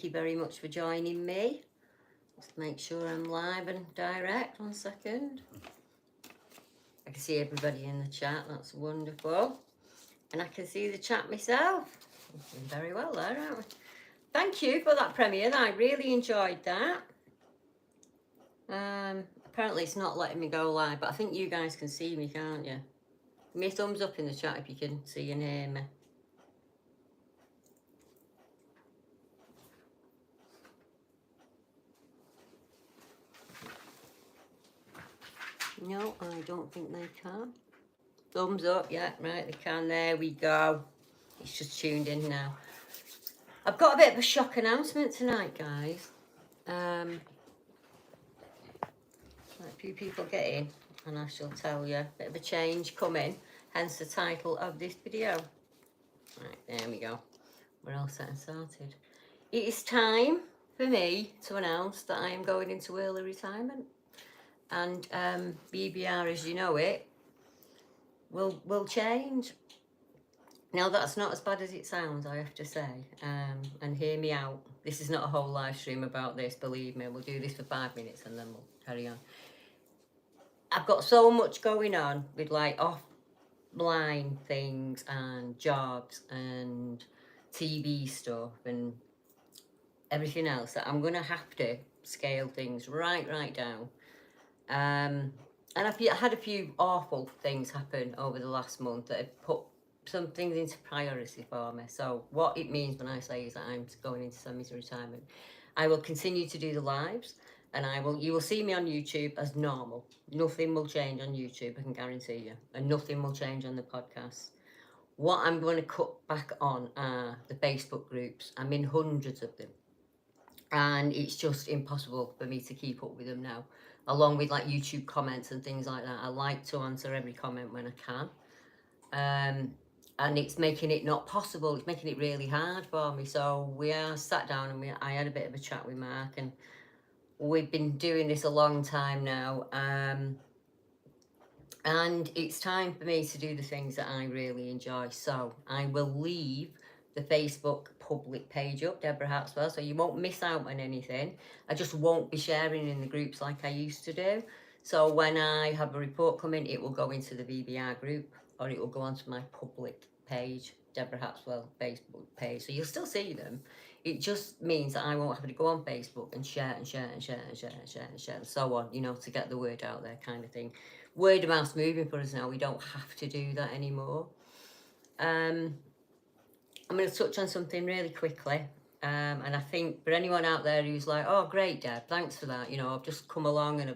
you very much for joining me. Just make sure I'm live and direct. 1 second. I can see everybody in the chat. That's wonderful. And I can see the chat myself. Doing very well there, aren't we? Thank you for that premiere. I really enjoyed that. Apparently it's not letting me go live, but I think you guys can see me, can't you? Give me a thumbs up in the chat if you can see and hear me. No, I don't think they can. Thumbs up, yeah, right, they can. There we go. It's just tuned in now. I've got a bit of a shock announcement tonight, guys. Let a few people get in, and I shall tell you. A bit of a change coming, hence the title of this video. Right, there we go. We're all set and started. It is time for me to announce that I am going into early retirement. And BBR, as you know it, will change. Now, that's not as bad as it sounds, I have to say. And hear me out. This is not a whole live stream about this, believe me. We'll do this for 5 minutes and then we'll carry on. I've got so much going on with like offline things and jobs and TV stuff and everything else that I'm going to have to scale things right down. And I've had a few awful things happen over the last month that have put some things into priority for me. So what it means when I say is that I'm going into semi-retirement, I will continue to do the lives, and you will see me on YouTube as normal. Nothing will change on YouTube, I can guarantee you, and nothing will change on the podcast. What I'm going to cut back on are the Facebook groups. I'm in hundreds of them, and it's just impossible for me to keep up with them now, along with like YouTube comments and things like that. I like to answer every comment when I can, and it's making it not possible. It's making it really hard for me. So we are sat down and I had a bit of a chat with Mark, and we've been doing this a long time now, and it's time for me to do the things that I really enjoy. So I will leave the Facebook public page up, Deborah Hartswell, so you won't miss out on anything. I just won't be sharing in the groups like I used to do. So when I have a report coming, it will go into the BBR group, or it will go onto my public page, Deborah Hartswell Facebook page. So you'll still see them. It just means that I won't have to go on Facebook and share and share and share and share and share and share and so on, you know, to get the word out there, kind of thing. Word of mouth's moving for us now. We don't have to do that anymore. I'm going to touch on something really quickly. And I think for anyone out there who's like, oh, great, Deb, thanks for that. You know, I've just come along and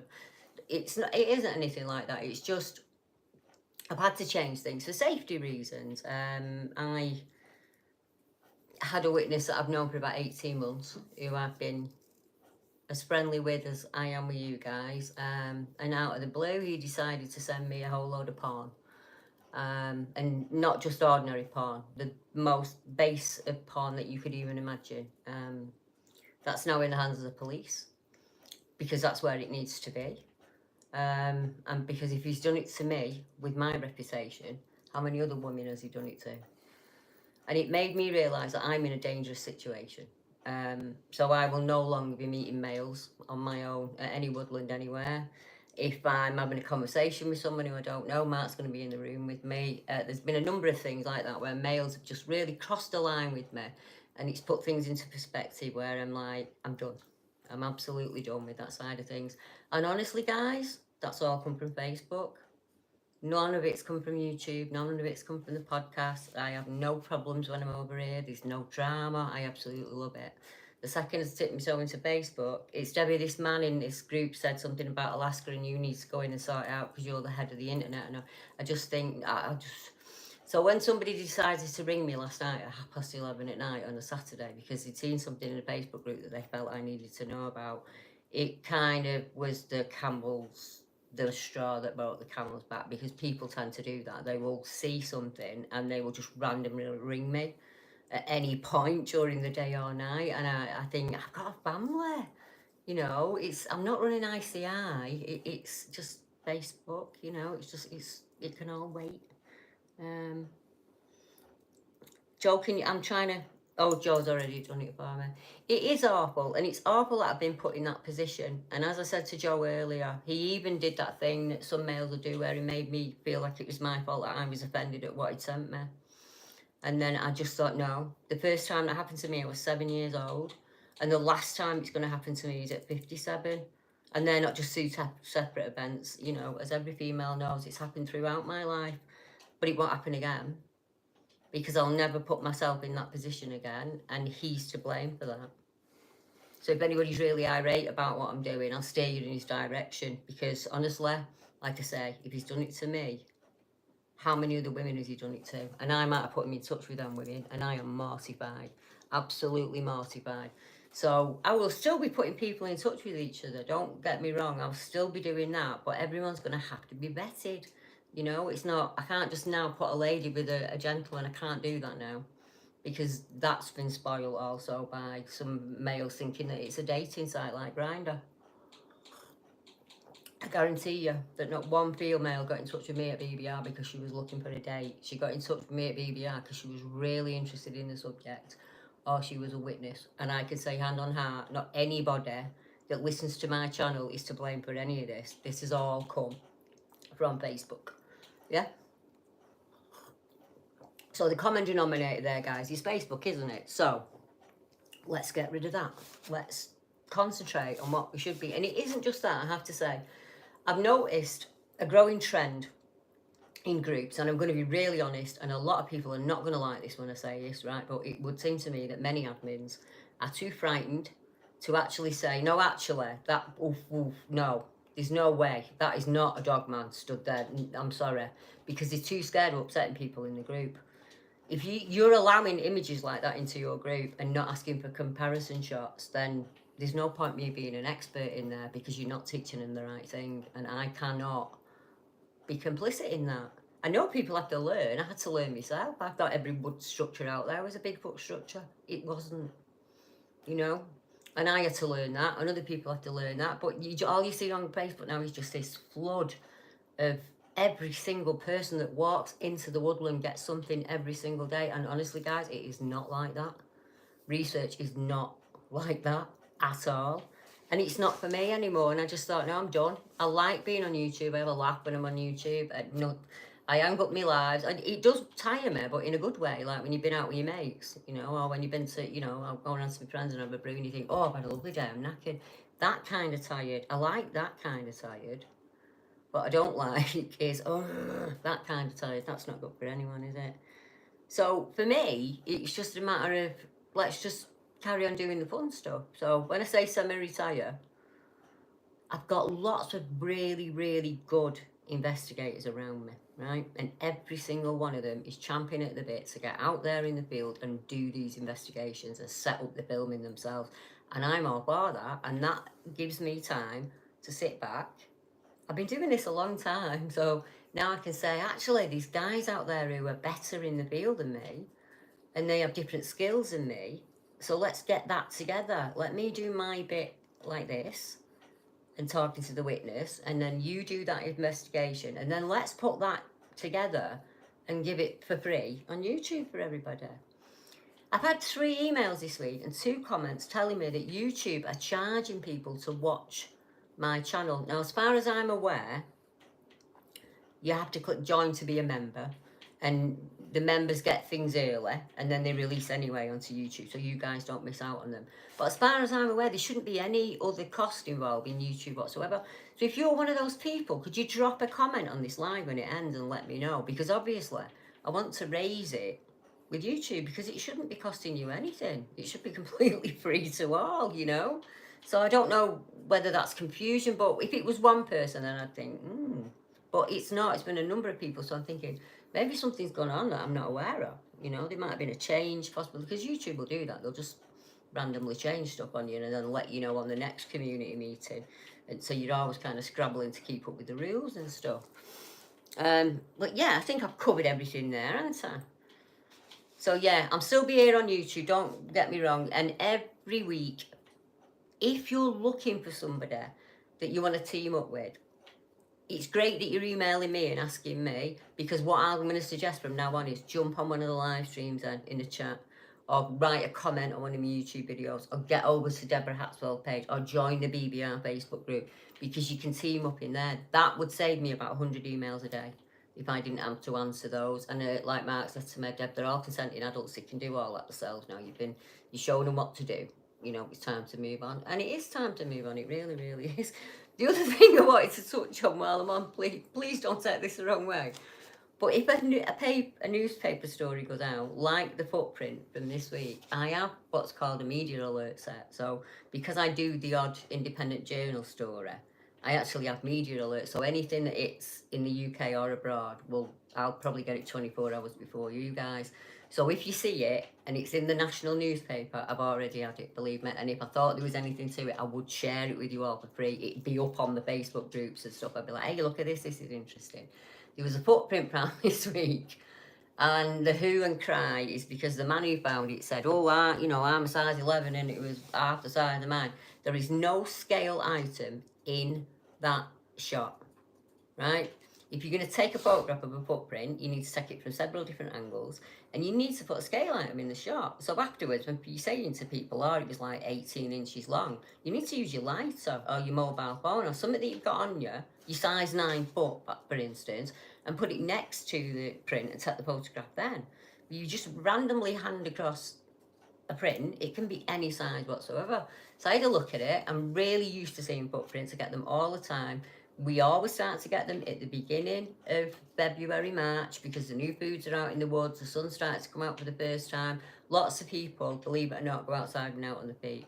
it isn't anything like that. It's just, I've had to change things for safety reasons. I had a witness that I've known for about 18 months who I've been as friendly with as I am with you guys. And out of the blue, he decided to send me a whole load of porn. And not just ordinary porn, the most base of porn that you could even imagine. That's now in the hands of the police, because that's where it needs to be. And because if he's done it to me with my reputation, how many other women has he done it to? And it made me realise that I'm in a dangerous situation. So I will no longer be meeting males on my own at any woodland anywhere. If I'm having a conversation with someone who I don't know, Mark's going to be in the room with me. There's been a number of things like that where males have just really crossed the line with me, and it's put things into perspective where I'm like, I'm done. I'm absolutely done with that side of things. And honestly, guys, that's all come from Facebook. None of it's come from YouTube. None of it's come from the podcast. I have no problems when I'm over here. There's no drama. I absolutely love it. The second it's tipped me so into Facebook, it's Debbie, this man in this group said something about Alaska and you need to go in and sort it out because you're the head of the internet. And I just think, So when somebody decided to ring me last night at 11:30 at night on a Saturday because they'd seen something in a Facebook group that they felt I needed to know about, it kind of was the straw that brought the camel's back, because people tend to do that. They will see something and they will just randomly ring me at any point during the day or night, and I think, I've got a family, you know. I'm not running ICI. It's just Facebook, you know. It can all wait. Joking, I'm trying to Oh, Joe's already done it for me. It is awful, and it's awful that I've been put in that position. And as I said to Joe earlier, he even did that thing that some males will do where he made me feel like it was my fault that I was offended at what he'd sent me. And then I just thought, no. The first time that happened to me, I was 7 years old. And the last time it's going to happen to me is at 57. And they're not just two separate events. You know, as every female knows, it's happened throughout my life. But it won't happen again. Because I'll never put myself in that position again. And he's to blame for that. So if anybody's really irate about what I'm doing, I'll steer you in his direction. Because honestly, like I say, if he's done it to me, how many other women has he done it to? And I might have put him in touch with them women, and I am mortified, absolutely mortified. So I will still be putting people in touch with each other, don't get me wrong, I'll still be doing that, but everyone's going to have to be vetted. You know, it's not, I can't just now put a lady with a gentleman, I can't do that now, because that's been spoiled also by some males thinking that it's a dating site like Grindr. I guarantee you that not one female got in touch with me at BBR because she was looking for a date. She got in touch with me at BBR because she was really interested in the subject, or she was a witness. And I can say hand on heart, not anybody that listens to my channel is to blame for any of this. This has all come from Facebook. Yeah? So the common denominator there, guys, is Facebook, isn't it? So let's get rid of that. Let's concentrate on what we should be. And it isn't just that, I have to say. I've noticed a growing trend in groups, and I'm going to be really honest, and a lot of people are not going to like this when I say this, right? But it would seem to me that many admins are too frightened to actually say, no, actually, that, no, there's no way. That is not a dog man stood there. I'm sorry. Because they're too scared of upsetting people in the group. If you're allowing images like that into your group and not asking for comparison shots, then there's no point me being an expert in there, because you're not teaching them the right thing, and I cannot be complicit in that. I know people have to learn. I had to learn myself. I thought every wood structure out there was a Bigfoot structure. It wasn't, you know. And I had to learn that, and other people have to learn that. But all you see on Facebook now is just this flood of every single person that walks into the woodland gets something every single day. And honestly, guys, it is not like that. Research is not like that at all. And it's not for me anymore. And I just thought, no, I'm done. I like being on YouTube. I have a laugh when I'm on YouTube. I hang up my lives. It does tire me, but in a good way. Like when you've been out with your mates, you know, or when you've been to, you know, I'll go around to my friends and have a brew and you think, oh, I've had a lovely day, I'm knackered. That kind of tired. I like that kind of tired. What I don't like is, that kind of tired. That's not good for anyone, is it? So for me, it's just a matter of, let's just carry on doing the fun stuff. So when I say semi-retire, I've got lots of really, really good investigators around me, right? And every single one of them is champing at the bit to get out there in the field and do these investigations and set up the filming themselves. And I'm all for that. And that gives me time to sit back. I've been doing this a long time, so now I can say, actually, these guys out there who are better in the field than me, and they have different skills than me, so let's get that together. Let me do my bit like this, and talking to the witness, and then you do that investigation, and then let's put that together and give it for free on YouTube for everybody. I've had 3 emails this week and 2 comments telling me that YouTube are charging people to watch my channel. Now, as far as I'm aware, you have to click join to be a member, and the members get things early and then they release anyway onto YouTube, so you guys don't miss out on them. But as far as I'm aware, there shouldn't be any other cost involved in YouTube whatsoever. So if you're one of those people, could you drop a comment on this live when it ends and let me know? Because obviously I want to raise it with YouTube, because it shouldn't be costing you anything. It should be completely free to all, you know. So I don't know whether that's confusion, but if it was one person, then I'd think, But it's not. It's been a number of people, so I'm thinking maybe something's gone on that I'm not aware of. You know, there might have been a change possibly, because YouTube will do that. They'll just randomly change stuff on you and then let you know on the next community meeting. And so you're always kind of scrabbling to keep up with the rules and stuff. But yeah, I think I've covered everything there, haven't I? So yeah, I'm still be here on YouTube, don't get me wrong. And every week, if you're looking for somebody that you want to team up with, it's great that you're emailing me and asking me, because what I'm going to suggest from now on is jump on one of the live streams then in the chat. or write a comment on one of my YouTube videos, or get over to Deborah Hatswell's page, or join the BBR Facebook group, because you can team up in there. That would save me about 100 emails a day if I didn't have to answer those. And like Mark said to me, Deb, they're all consenting adults that can do all that themselves now. You're showing them what to do. You know, it's time to move on. And it is time to move on. It really, really is. The other thing I wanted to touch on while I'm on, please don't take this the wrong way. But if a newspaper story goes out, like the footprint from this week, I have what's called a media alert set. So because I do the odd independent journal story, I actually have media alerts. So anything that it's in the UK or abroad, I'll probably get it 24 hours before you guys. So if you see it and it's in the national newspaper, I've already had it, believe me. And if I thought there was anything to it, I would share it with you all for free. It'd be up on the Facebook groups and stuff. I'd be like, hey, look at this is interesting. There was a footprint found this week, and the hue and cry is because the man who found it said, oh, I'm a size 11 and it was half the size of mine. There is no scale item in that shot, right? If you're going to take a photograph of a footprint, you need to take it from several different angles, and you need to put a scale item in the shot. So afterwards, when you're saying to people, oh, it was like 18 inches long, you need to use your lighter or your mobile phone or something that you've got on you, your size 9 foot, for instance, and put it next to the print and take the photograph then. You just randomly hand across a print, it can be any size whatsoever. So I had a look at it. I'm really used to seeing footprints. I get them all the time. We always start to get them at the beginning of February, March, because the new foods are out in the woods, the sun starts to come out for the first time. Lots of people, believe it or not, go outside and out on the feet.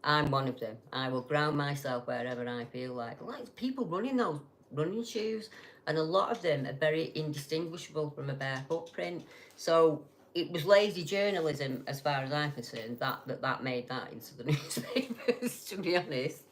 I'm one of them. I will ground myself wherever I feel like people running those running shoes, and a lot of them are very indistinguishable from a bare footprint. So it was lazy journalism, as far as I'm concerned, that made that into the newspapers, to be honest.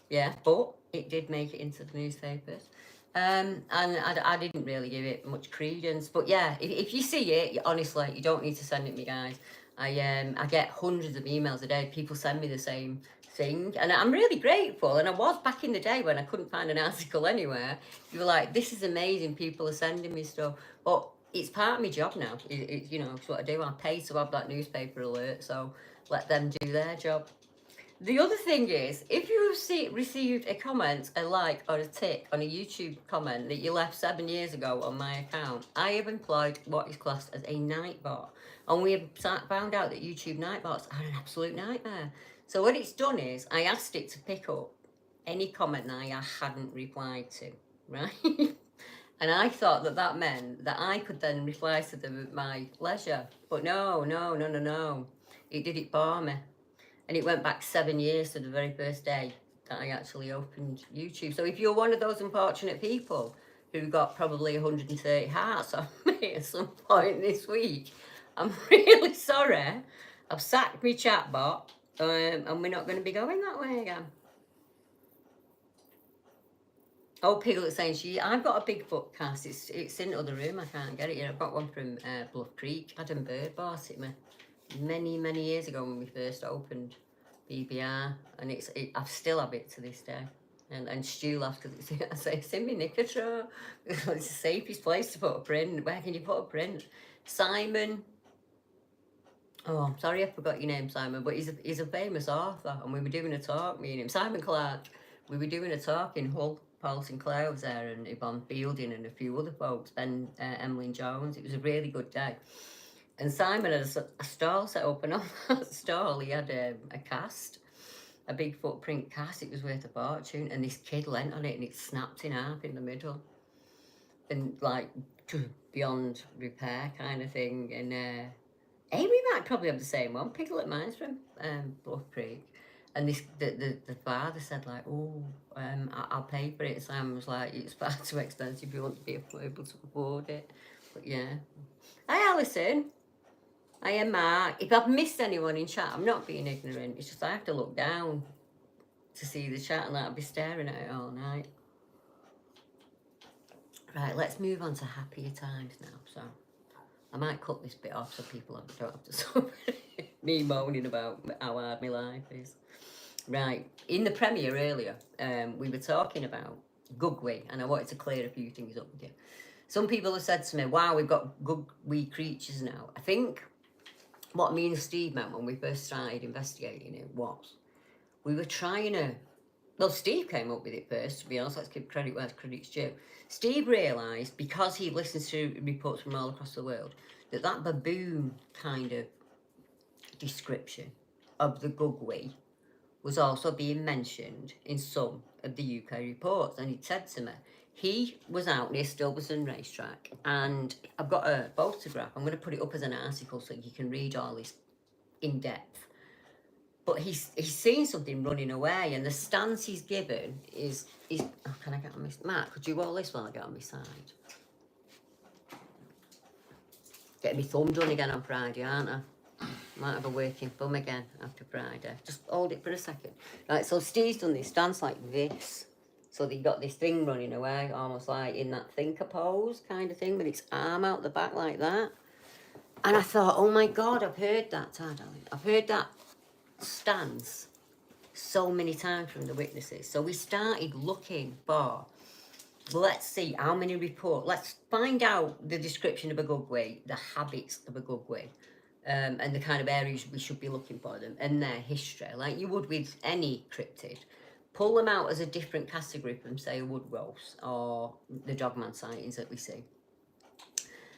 Yeah, but it did make it into the newspapers. And I didn't really give it much credence. But yeah, if you see it, honestly, you don't need to send it me, guys. I get hundreds of emails a day. People send me the same thing, and I'm really grateful. And I was back in the day when I couldn't find an article anywhere. You were like, this is amazing. People are sending me stuff. But it's part of my job now. It's what I do. I pay to have that newspaper alert, so let them do their job. The other thing is, if you received a comment, a like, or a tick on a YouTube comment that you left 7 years ago on my account, I have employed what is classed as a nightbot. And we have found out that YouTube nightbots are an absolute nightmare. So what it's done is, I asked it to pick up any comment that I hadn't replied to, right? And I thought that meant that I could then reply to them at my leisure. But no. It did it for me. And it went back 7 years to the very first day that I actually opened YouTube. So if you're one of those unfortunate people who got probably 130 hearts on me at some point this week, I'm really sorry. I've sacked my chatbot, and we're not going to be going that way again. Oh, Piglet's saying I've got a Bigfoot cast. It's in the other room. I can't get it yet. I've got one from Bluff Creek. Adam Bird bought it me many years ago when we first opened BBR, and I still have it to this day. And Stu laughs because I say it's in my knicker drawer. It's the safest place to put a print. Where can you put a print? Simon. Oh, I'm sorry I forgot your name, Simon, but he's a famous author, and we were doing a talk, me and him, Simon Clark. We were doing a talk in Hull. Paul Sinclair was there, and Yvonne Fielding, and a few other folks, Emily Jones. It was a really good day. And Simon had a stall set up, and on that stall he had a cast, a big footprint cast. It was worth a fortune, and this kid leant on it, and it snapped in half in the middle, and like beyond repair kind of thing. And Amy might probably have the same one. Piglet mine's from Bluff Creek, and the father said like, oh, I'll pay for it. Simon was like, it's far too expensive if you want to be able to afford it. But yeah, hi Alison. I am Mark. If I've missed anyone in chat, I'm not being ignorant. It's just I have to look down to see the chat, and I'll be staring at it all night. Right, let's move on to happier times now. So I might cut this bit off so people don't have to suffer me moaning about how hard my life is. Right, in the premiere earlier, we were talking about Gowi, and I wanted to clear a few things up with you. Some people have said to me, wow, we've got Gowi creatures now. I think what me and Steve meant when we first started investigating it was, we were trying to, well, Steve came up with it first, to be honest. Let's give credit where credit's due. Steve realised, because he listens to reports from all across the world, that that baboon kind of description of the Gowi was also being mentioned in some of the UK reports. And he said to me, he was out near Stilberson racetrack, and I've got a photograph. I'm going to put it up as an article so you can read all this in depth. But he's seen something running away, and the stance he's given is oh, can I get on my, Matt, could you hold this while I get on my side? Getting my thumb done again on Friday, aren't I? Might have a working thumb again after Friday. Just hold it for a second. Right, so Steve's done this stance like this. So they got this thing running away, almost like in that thinker pose kind of thing, with its arm out the back like that. And I thought, oh my God, I've heard that, darling. I've heard that stance so many times from the witnesses. So we started looking for, let's see how many reports, let's find out the description of a Gowi, the habits of a Gowi, and the kind of areas we should be looking for them, and their history, like you would with any cryptid. Pull them out as a different category from, say, a wood rose or the dogman sightings that we see.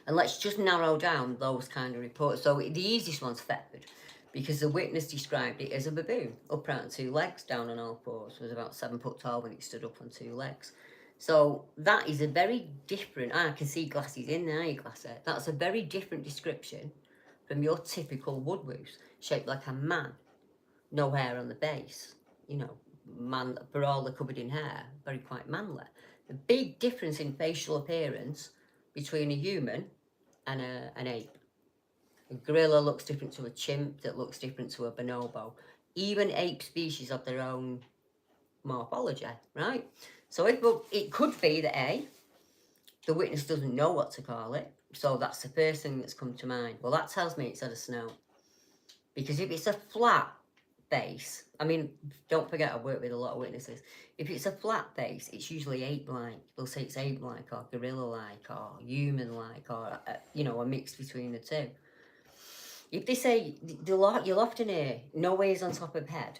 And let's just narrow down those kind of reports. So the easiest one's Thetford, because the witness described it as a baboon, upright on two legs, down on all fours, was about 7 foot tall when it stood up on two legs. So that is a very different, I can see glasses in there, you glasses. That's a very different description from your typical woodwoos, shaped like a man, no hair on the base, you know, man, for all they're covered in hair, very quite manly. The big difference in facial appearance between a human and an ape. A gorilla looks different to a chimp, that looks different to a bonobo. Even ape species have their own morphology, right? So it could be that A, the witness doesn't know what to call it, so that's the first thing that's come to mind. Well, that tells me it's had a snout. Because if it's a flat base, I mean, don't forget I work with a lot of witnesses. If it's a flat base, it's usually ape-like. They'll say it's ape-like or gorilla-like or human-like, or, you know, a mix between the two. If they say, you'll often hear no ears on top of head,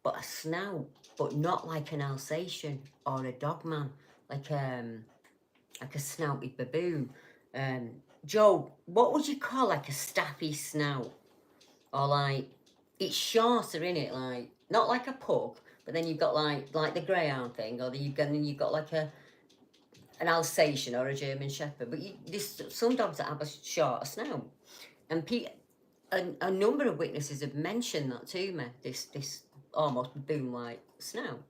but a snout, but not like an Alsatian or a dogman, like a snouted baboon. Joe, what would you call like a staffy snout? Or like, it's shorter, innit? Like, not like a pug, but then you've got like the greyhound thing, or then you've got like an Alsatian or a German Shepherd. But there's some dogs that have a shorter snout, and a number of witnesses have mentioned that to me. This almost baboon-like snout.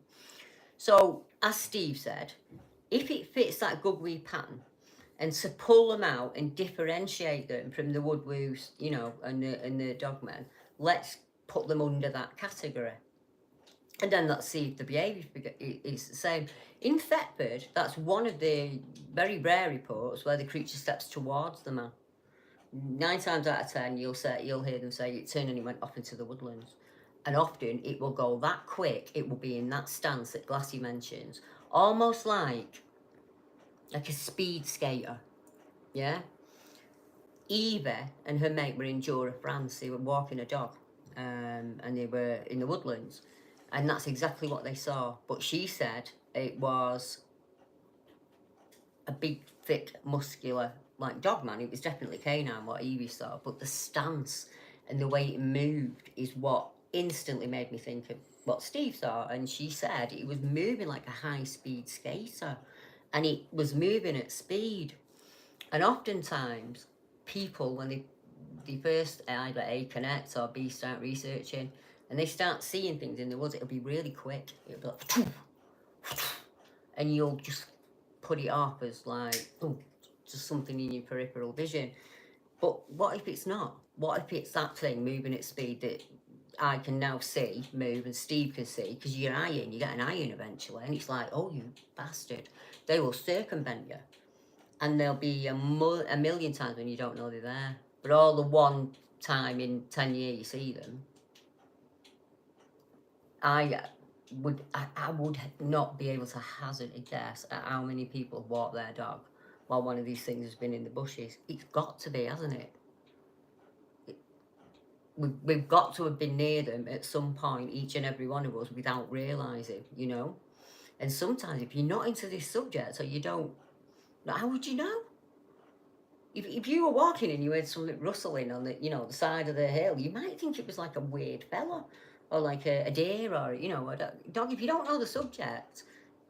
So as Steve said, if it fits that Gowi pattern, and to pull them out and differentiate them from the woodwoos, you know, and the dogmen, let's put them under that category. And then let's see if the behaviour is the same. In Thetford, that's one of the very rare reports where the creature steps towards the man. 9 times out of 10, you'll hear them say it turned and it went off into the woodlands. And often it will go that quick, it will be in that stance that Glassy mentions, almost like a speed skater, yeah? Eva and her mate were in Jura, France. They were walking a dog, and they were in the woodlands, and that's exactly what they saw. But she said it was a big, thick, muscular, like dog man. It was definitely canine, what Evie saw, but the stance and the way it moved is what instantly made me think of what Steve saw. And she said it was moving like a high-speed skater, and it was moving at speed. And oftentimes, people, when they first either A, connect, or B, start researching, and they start seeing things in the woods, it'll be really quick. It'll be like, and you'll just put it off as like, oh, just something in your peripheral vision. But what if it's not? What if it's that thing moving at speed that I can now see move and Steve can see? Because you're eyeing, you get an eye in eventually, and it's like, oh, you bastard. They will circumvent you. And there'll be a million times when you don't know they're there. But all the one time in 10 years you see them, I would not be able to hazard a guess at how many people walk their dog while one of these things has been in the bushes. It's got to be, hasn't it? we've got to have been near them at some point, each and every one of us, without realising, you know. And sometimes if you're not into this subject, or you don't, how would you know? If you were walking and you heard something rustling on the, you know, the side of the hill, you might think it was like a weird fella, or like a deer, or, you know, a dog. If you don't know the subject,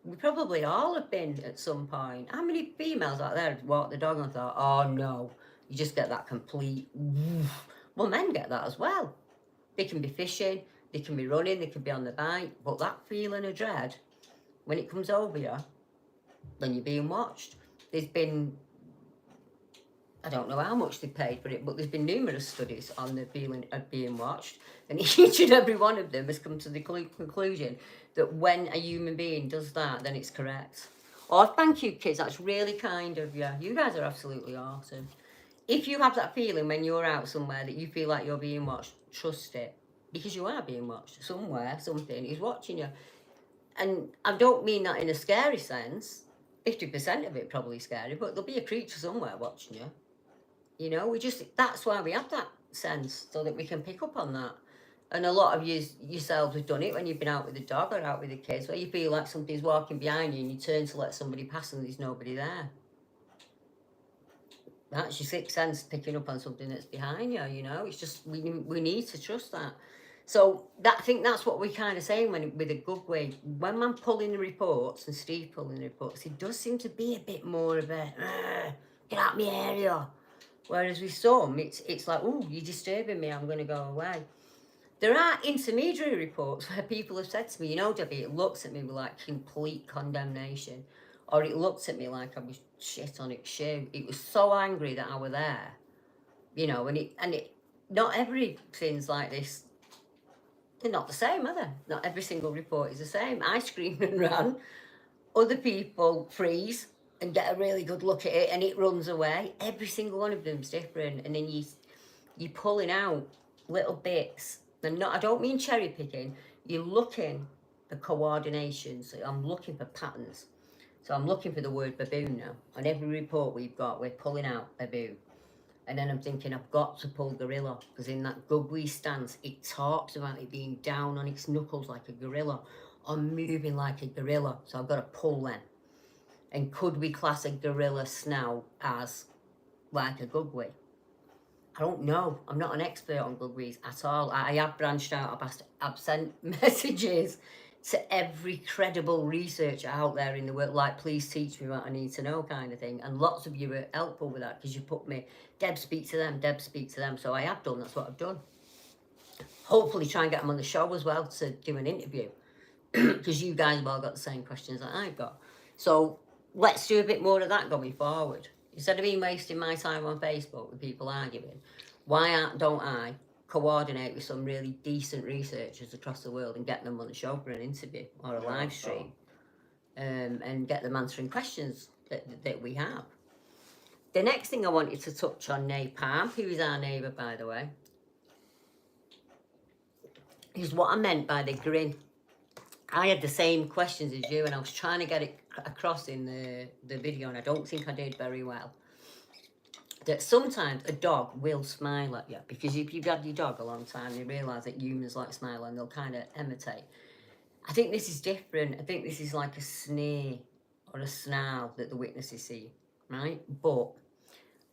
we probably all have been at some point. How many females out there walked the dog and thought, oh no, you just get that complete woof. Well, men get that as well. They can be fishing, they can be running, they can be on the bike, but that feeling of dread, when it comes over you, then you're being watched. There's been, I don't know how much they paid for it, but there's been numerous studies on the feeling of being watched, and each and every one of them has come to the conclusion that when a human being does that, then it's correct. Oh, thank you, kids. That's really kind of you. You guys are absolutely awesome. If you have that feeling when you're out somewhere that you feel like you're being watched, trust it, because you are being watched. Somewhere, something is watching you. And I don't mean that in a scary sense. 50% of it probably scary, but there'll be a creature somewhere watching you. You know, that's why we have that sense, so that we can pick up on that. And a lot of you yourselves have done it when you've been out with a dog or out with the kids, where you feel like somebody's walking behind you and you turn to let somebody pass and there's nobody there. That's your sixth sense picking up on something that's behind you, you know. It's just, we need to trust that. So I think that's what we're kind of saying with a Gowi. When I'm pulling the reports and Steve pulling the reports, it does seem to be a bit more of a, get out of my area. Whereas with some, it's like, oh, you're disturbing me, I'm going to go away. There are intermediary reports where people have said to me, you know, Debbie, it looks at me with like complete condemnation. Or it looks at me like I was shit on its shoe. It was so angry that I were there. You know, and it not everything's like this. They're not the same, are they? Not every single report is the same. I screamed and ran. Other people freeze and get a really good look at it and it runs away. Every single one of them's different. And then you're pulling out little bits. And I don't mean cherry picking. You're looking for coordination. So I'm looking for patterns. So I'm looking for the word baboon now. On every report we've got, we're pulling out baboon. And then I'm thinking, I've got to pull gorilla, because in that Gowi stance, it talks about it being down on its knuckles like a gorilla, or moving like a gorilla. So I've got to pull them. And could we class a gorilla snout as like a Gowi? I don't know. I'm not an expert on Gowies at all. I have branched out. I've sent messages to every credible researcher out there in the world, like, please teach me what I need to know, kind of thing. And lots of you were helpful with that, because you put me, Deb, speak to them, Deb, speak to them. So I have done. That's what I've done. Hopefully try and get them on the show as well to do an interview, because you guys have all got the same questions that I've got. So let's do a bit more of that going forward. Instead of me wasting my time on Facebook with people arguing, why don't I coordinate with some really decent researchers across the world and get them on the show for an interview or a live stream, and get them answering questions that we have. The next thing I wanted to touch on, Napalm, who is our neighbour, by the way, is what I meant by the grin. I had the same questions as you, and I was trying to get it across in the video, and I don't think I did very well. That sometimes a dog will smile at you, because if you've had your dog a long time, they realise that humans like smile and they'll kind of imitate. I think this is different. I think this is like a sneer or a snarl that the witnesses see, right? But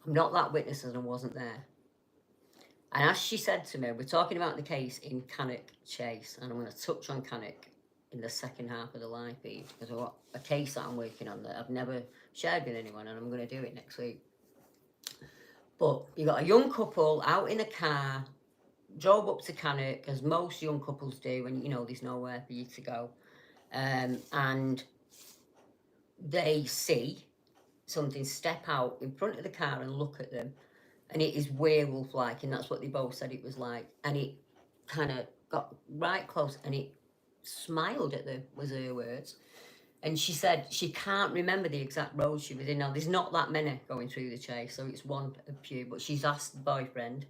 I'm not that witness and I wasn't there. And as she said to me, we're talking about the case in Cannock Chase, and I'm going to touch on Cannock in the second half of the live feed, because I've got a case that I'm working on that I've never shared with anyone, and I'm going to do it next week. But you got a young couple out in a car, drove up to Cannock, as most young couples do, when, you know, there's nowhere for you to go. And they see something step out in front of the car and look at them. And it is werewolf-like, and that's what they both said it was like. And it kind of got right close, and it smiled at them, was her words. And she said she can't remember the exact road she was in. Now, there's not that many going through the chase, so it's one of few. But she's asked the boyfriend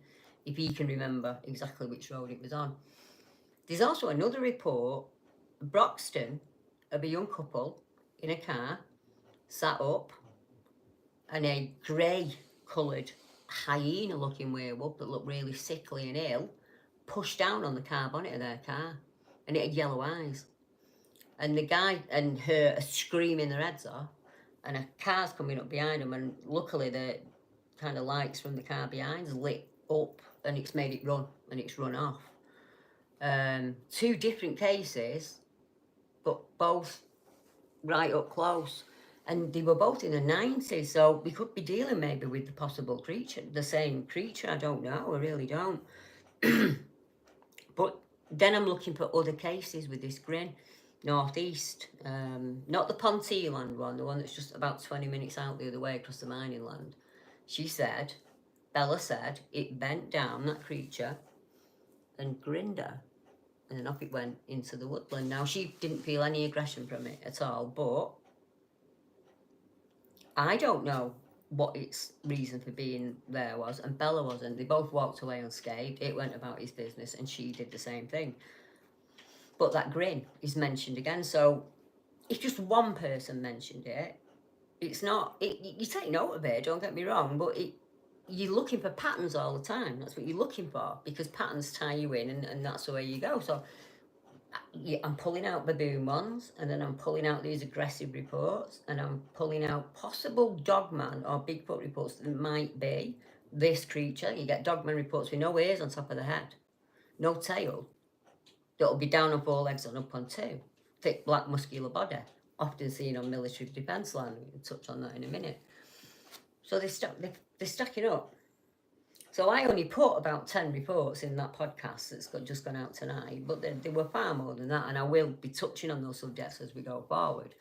if he can remember exactly which road it was on. There's also another report, Broxton, of a young couple in a car, sat up, and a grey-coloured hyena-looking werewolf that looked really sickly and ill pushed down on the car bonnet of their car, and it had yellow eyes. And the guy and her are screaming their heads off, and a car's coming up behind them, and luckily the kind of lights from the car behind's lit up, and it's made it run, and it's run off. Two different cases, but both right up close, and they were both in the 90s, so we could be dealing maybe with the possible creature, the same creature. I don't know, I really don't. But then I'm looking for other cases with this grin. Northeast, not the Ponteland one, the one that's just about 20 minutes out the other way across the mining land. She said, Bella said, it bent down, that creature, and grinned her. And then off it went into the woodland. Now, she didn't feel any aggression from it at all, but I don't know what its reason for being there was, and Bella wasn't. They both walked away unscathed. It went about his business, and she did the same thing. But that grin is mentioned again. So if just one person mentioned it, it's not. You take note of it. Don't get me wrong, but you're looking for patterns all the time. That's what you're looking for, because patterns tie you in, and that's the way you go. So I'm pulling out baboon ones, and then I'm pulling out these aggressive reports, and I'm pulling out possible dogman or Bigfoot reports that might be this creature. You get dogman reports with no ears on top of the head, no tail, that'll be down on 4 legs and up on 2, thick black muscular body, often seen on military defence land. We'll touch on that in a minute. So they're stacking up. So I only put about 10 reports in that podcast that's just gone out tonight, but there were far more than that, and I will be touching on those subjects as we go forward.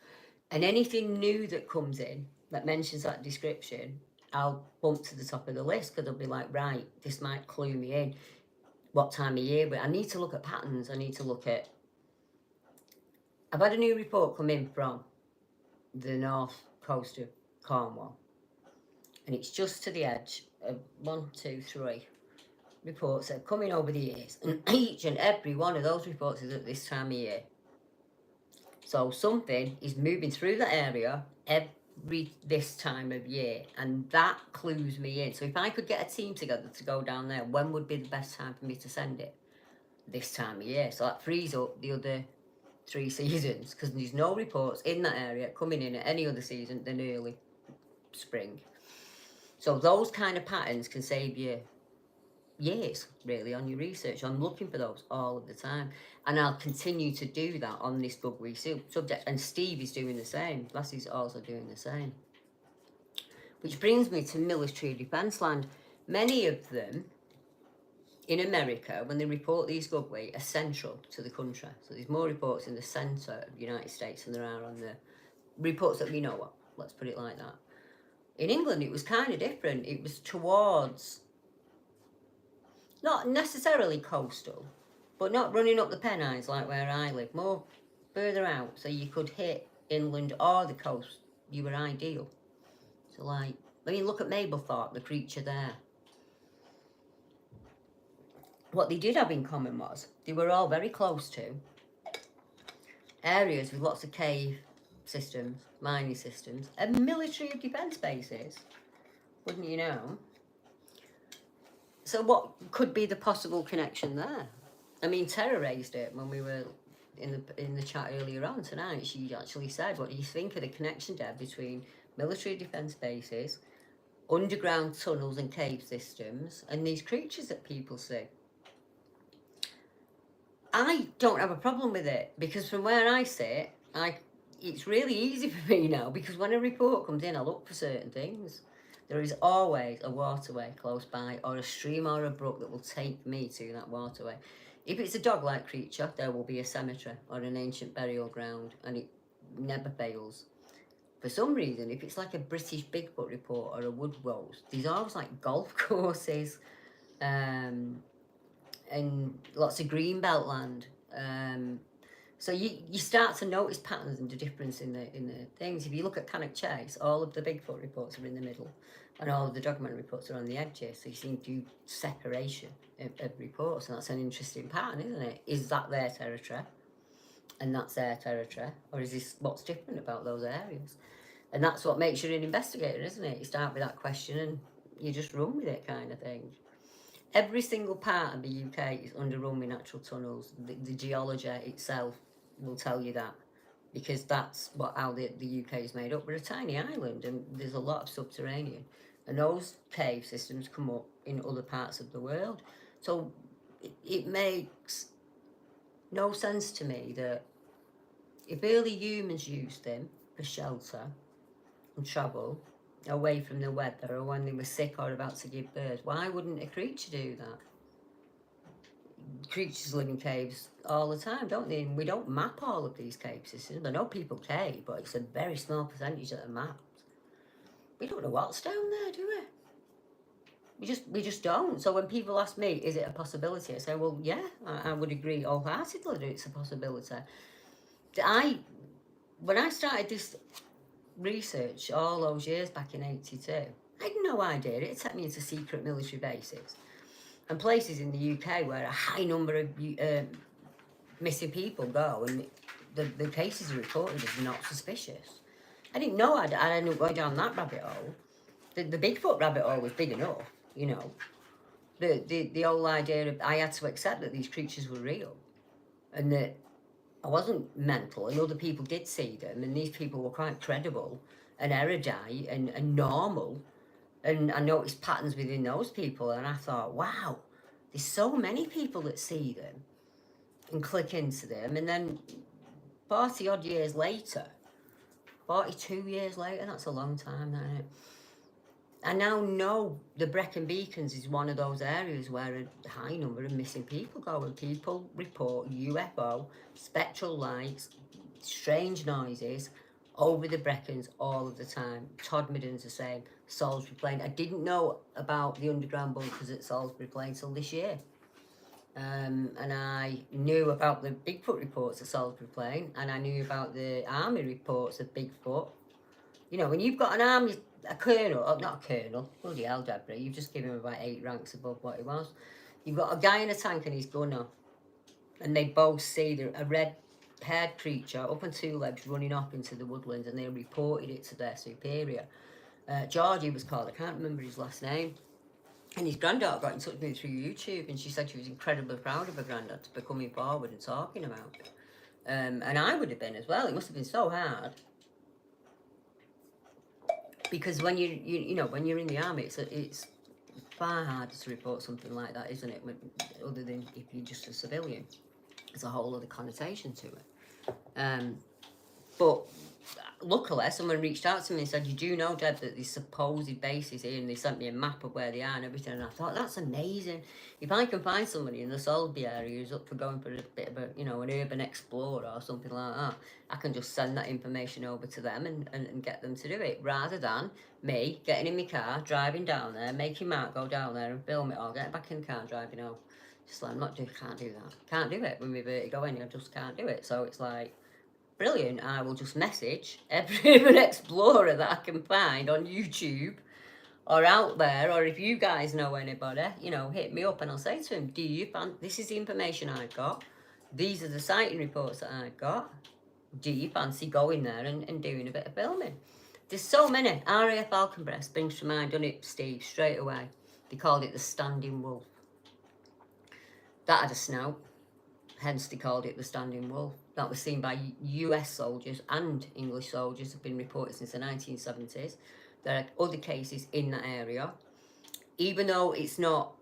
And anything new that comes in that mentions that description, I'll bump to the top of the list, because I'll be like, right, this might clue me in what time of year, but I need to look at patterns. I need to look at... I've had a new report come in from the north coast of Cornwall, and it's just to the edge of 1, 2, 3 reports that are coming over the years, and each and every one of those reports is at this time of year. So something is moving through that area every this time of year, and that clues me in. So if I could get a team together to go down there, when would be the best time for me to send it? This time of year. So that frees up the other 3 seasons, because there's no reports in that area coming in at any other season than early spring. So those kind of patterns can save you years, really, on your research. I'm looking for those all of the time, and I'll continue to do that on this Gowi subject, and Steve is doing the same. Lassie's also doing the same. Which brings me to military defence land. Many of them in America, when they report these Gowi, are central to the country. So there's more reports in the centre of the United States than there are on the reports that we know of. Let's put it like that. In England, it was kind of different. It was towards, not necessarily coastal, but not running up the Pennines like where I live, more further out, so you could hit inland or the coast. You were ideal. So like, I mean, look at Mablethorpe, the creature there. What they did have in common was they were all very close to areas with lots of cave systems, mining systems, and military defence bases, wouldn't you know? So what could be the possible connection there? I mean, Tara raised it when we were in the chat earlier on tonight. She actually said, what do you think of the connection there between military defence bases, underground tunnels and cave systems, and these creatures that people see? I don't have a problem with it, because from where I sit, it's really easy for me now, because when a report comes in, I look for certain things. There is always a waterway close by, or a stream or a brook that will take me to that waterway. If it's a dog-like creature, there will be a cemetery or an ancient burial ground, and it never fails. For some reason, if it's like a British Bigfoot report or a wood rose, there's always like golf courses, and lots of greenbelt land. So you start to notice patterns and the difference in the things. If you look at Cannock Chase, all of the Bigfoot reports are in the middle, and all of the dogman reports are on the edges. So you seem to do separation of reports, and that's an interesting pattern, isn't it? Is that their territory, and that's their territory, or is this what's different about those areas? And that's what makes you an investigator, isn't it? You start with that question and you just run with it, kind of thing. Every single part of the UK is underrun with natural tunnels. The geology itself will tell you that, because that's how the UK is made up. We're a tiny island and there's a lot of subterranean. And those cave systems come up in other parts of the world. So it makes no sense to me that if early humans used them for shelter and travel away from the weather, or when they were sick or about to give birth, why wouldn't a creature do that? Creatures live in caves all the time, don't they? And we don't map all of these cave systems. I know people cave, but it's a very small percentage that are mapped. We don't know what's down there, do we? We just don't. So when people ask me, is it a possibility? I say, well, yeah, I would agree wholeheartedly that it's a possibility. When I started this research all those years back in '82, I had no idea. It took me into secret military bases and places in the UK where a high number of missing people go, and the cases are reported as not suspicious. I didn't know I'd end up going down that rabbit hole. The Bigfoot rabbit hole was big enough, you know. The whole idea of I had to accept that these creatures were real, and that I wasn't mental, and other people did see them, and these people were quite credible and erudite and normal. And I noticed patterns within those people, and I thought, wow, there's so many people that see them and click into them. And then 40 odd years later, 42 years later, that's a long time, isn't it? I now know the Brecon Beacons is one of those areas where a high number of missing people go, and people report UFO, spectral lights, strange noises over the Brecons all of the time. Todmorden's the same, Salisbury Plain. I didn't know about the underground bunkers at Salisbury Plain till this year. And I knew about the Bigfoot reports at Salisbury Plain, and I knew about the army reports of Bigfoot. You know, when you've got an army, a colonel, oh, not a colonel, bloody hell, Deborah, you've just given him about 8 ranks above what he was. You've got a guy in a tank and his gunner, and they both see a red-haired creature up on 2 legs running off into the woodlands, and they reported it to their superior. Georgie was called, I can't remember his last name. And his granddaughter got in touch with me through YouTube, and she said she was incredibly proud of her granddad to be coming forward and talking about it. And I would have been as well. It must have been so hard. Because when you know, when you're in the army, it's far harder to report something like that, isn't it? Other than if you're just a civilian, there's a whole other connotation to it. But luckily, someone reached out to me and said, "You do know, Deb, that these supposed bases here," and they sent me a map of where they are and everything. And I thought, that's amazing. If I can find somebody in the Salisbury area who's up for going for a bit of a, you know, an urban explorer or something like that, I can just send that information over to them and get them to do it, rather than me getting in my car, driving down there, making Mark go down there and film it all, getting back in the car, driving home. Just like, can't do that. Can't do it with my vertigo in, I just can't do it. So it's like, brilliant, I will just message every urban explorer that I can find on YouTube or out there, or if you guys know anybody, you know, hit me up and I'll say to him, this is the information I've got, these are the sighting reports that I've got, do you fancy going there and doing a bit of filming? There's so many. RAF Falconbreast springs to mind, doesn't it, Steve, straight away. They called it the standing wolf. That had a snout, hence they called it the standing wolf. That was seen by US soldiers and English soldiers, have been reported since the 1970s. There are other cases in that area. Even though it's not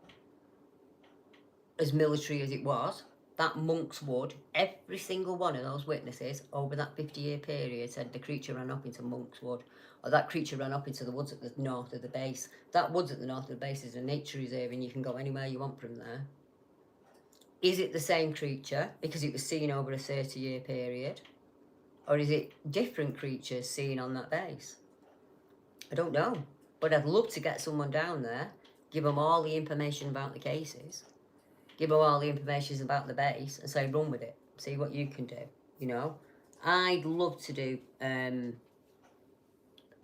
as military as it was, that Monk's Wood, every single one of those witnesses over that 50-year period said the creature ran up into Monk's Wood, or that creature ran up into the woods at the north of the base. That woods at the north of the base is a nature reserve, and you can go anywhere you want from there. Is it the same creature because it was seen over a 30-year period? Or is it different creatures seen on that base? I don't know. But I'd love to get someone down there, give them all the information about the cases, give them all the information about the base, and say, run with it. See what you can do, you know? I'd love to do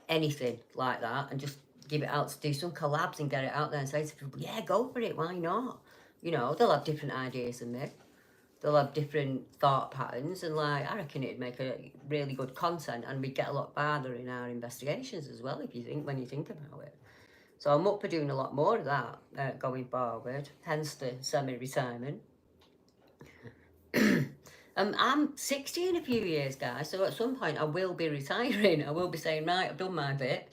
anything like that and just give it out, to do some collabs and get it out there and say to people, yeah, go for it, why not? You know, they'll have different ideas than me. They'll have different thought patterns, and like, I reckon it'd make a really good content, and we'd get a lot farther in our investigations as well, when you think about it. So I'm up for doing a lot more of that going forward, hence the semi-retirement. I'm 60 in a few years, guys, so at some point I will be retiring. I will be saying, right, I've done my bit,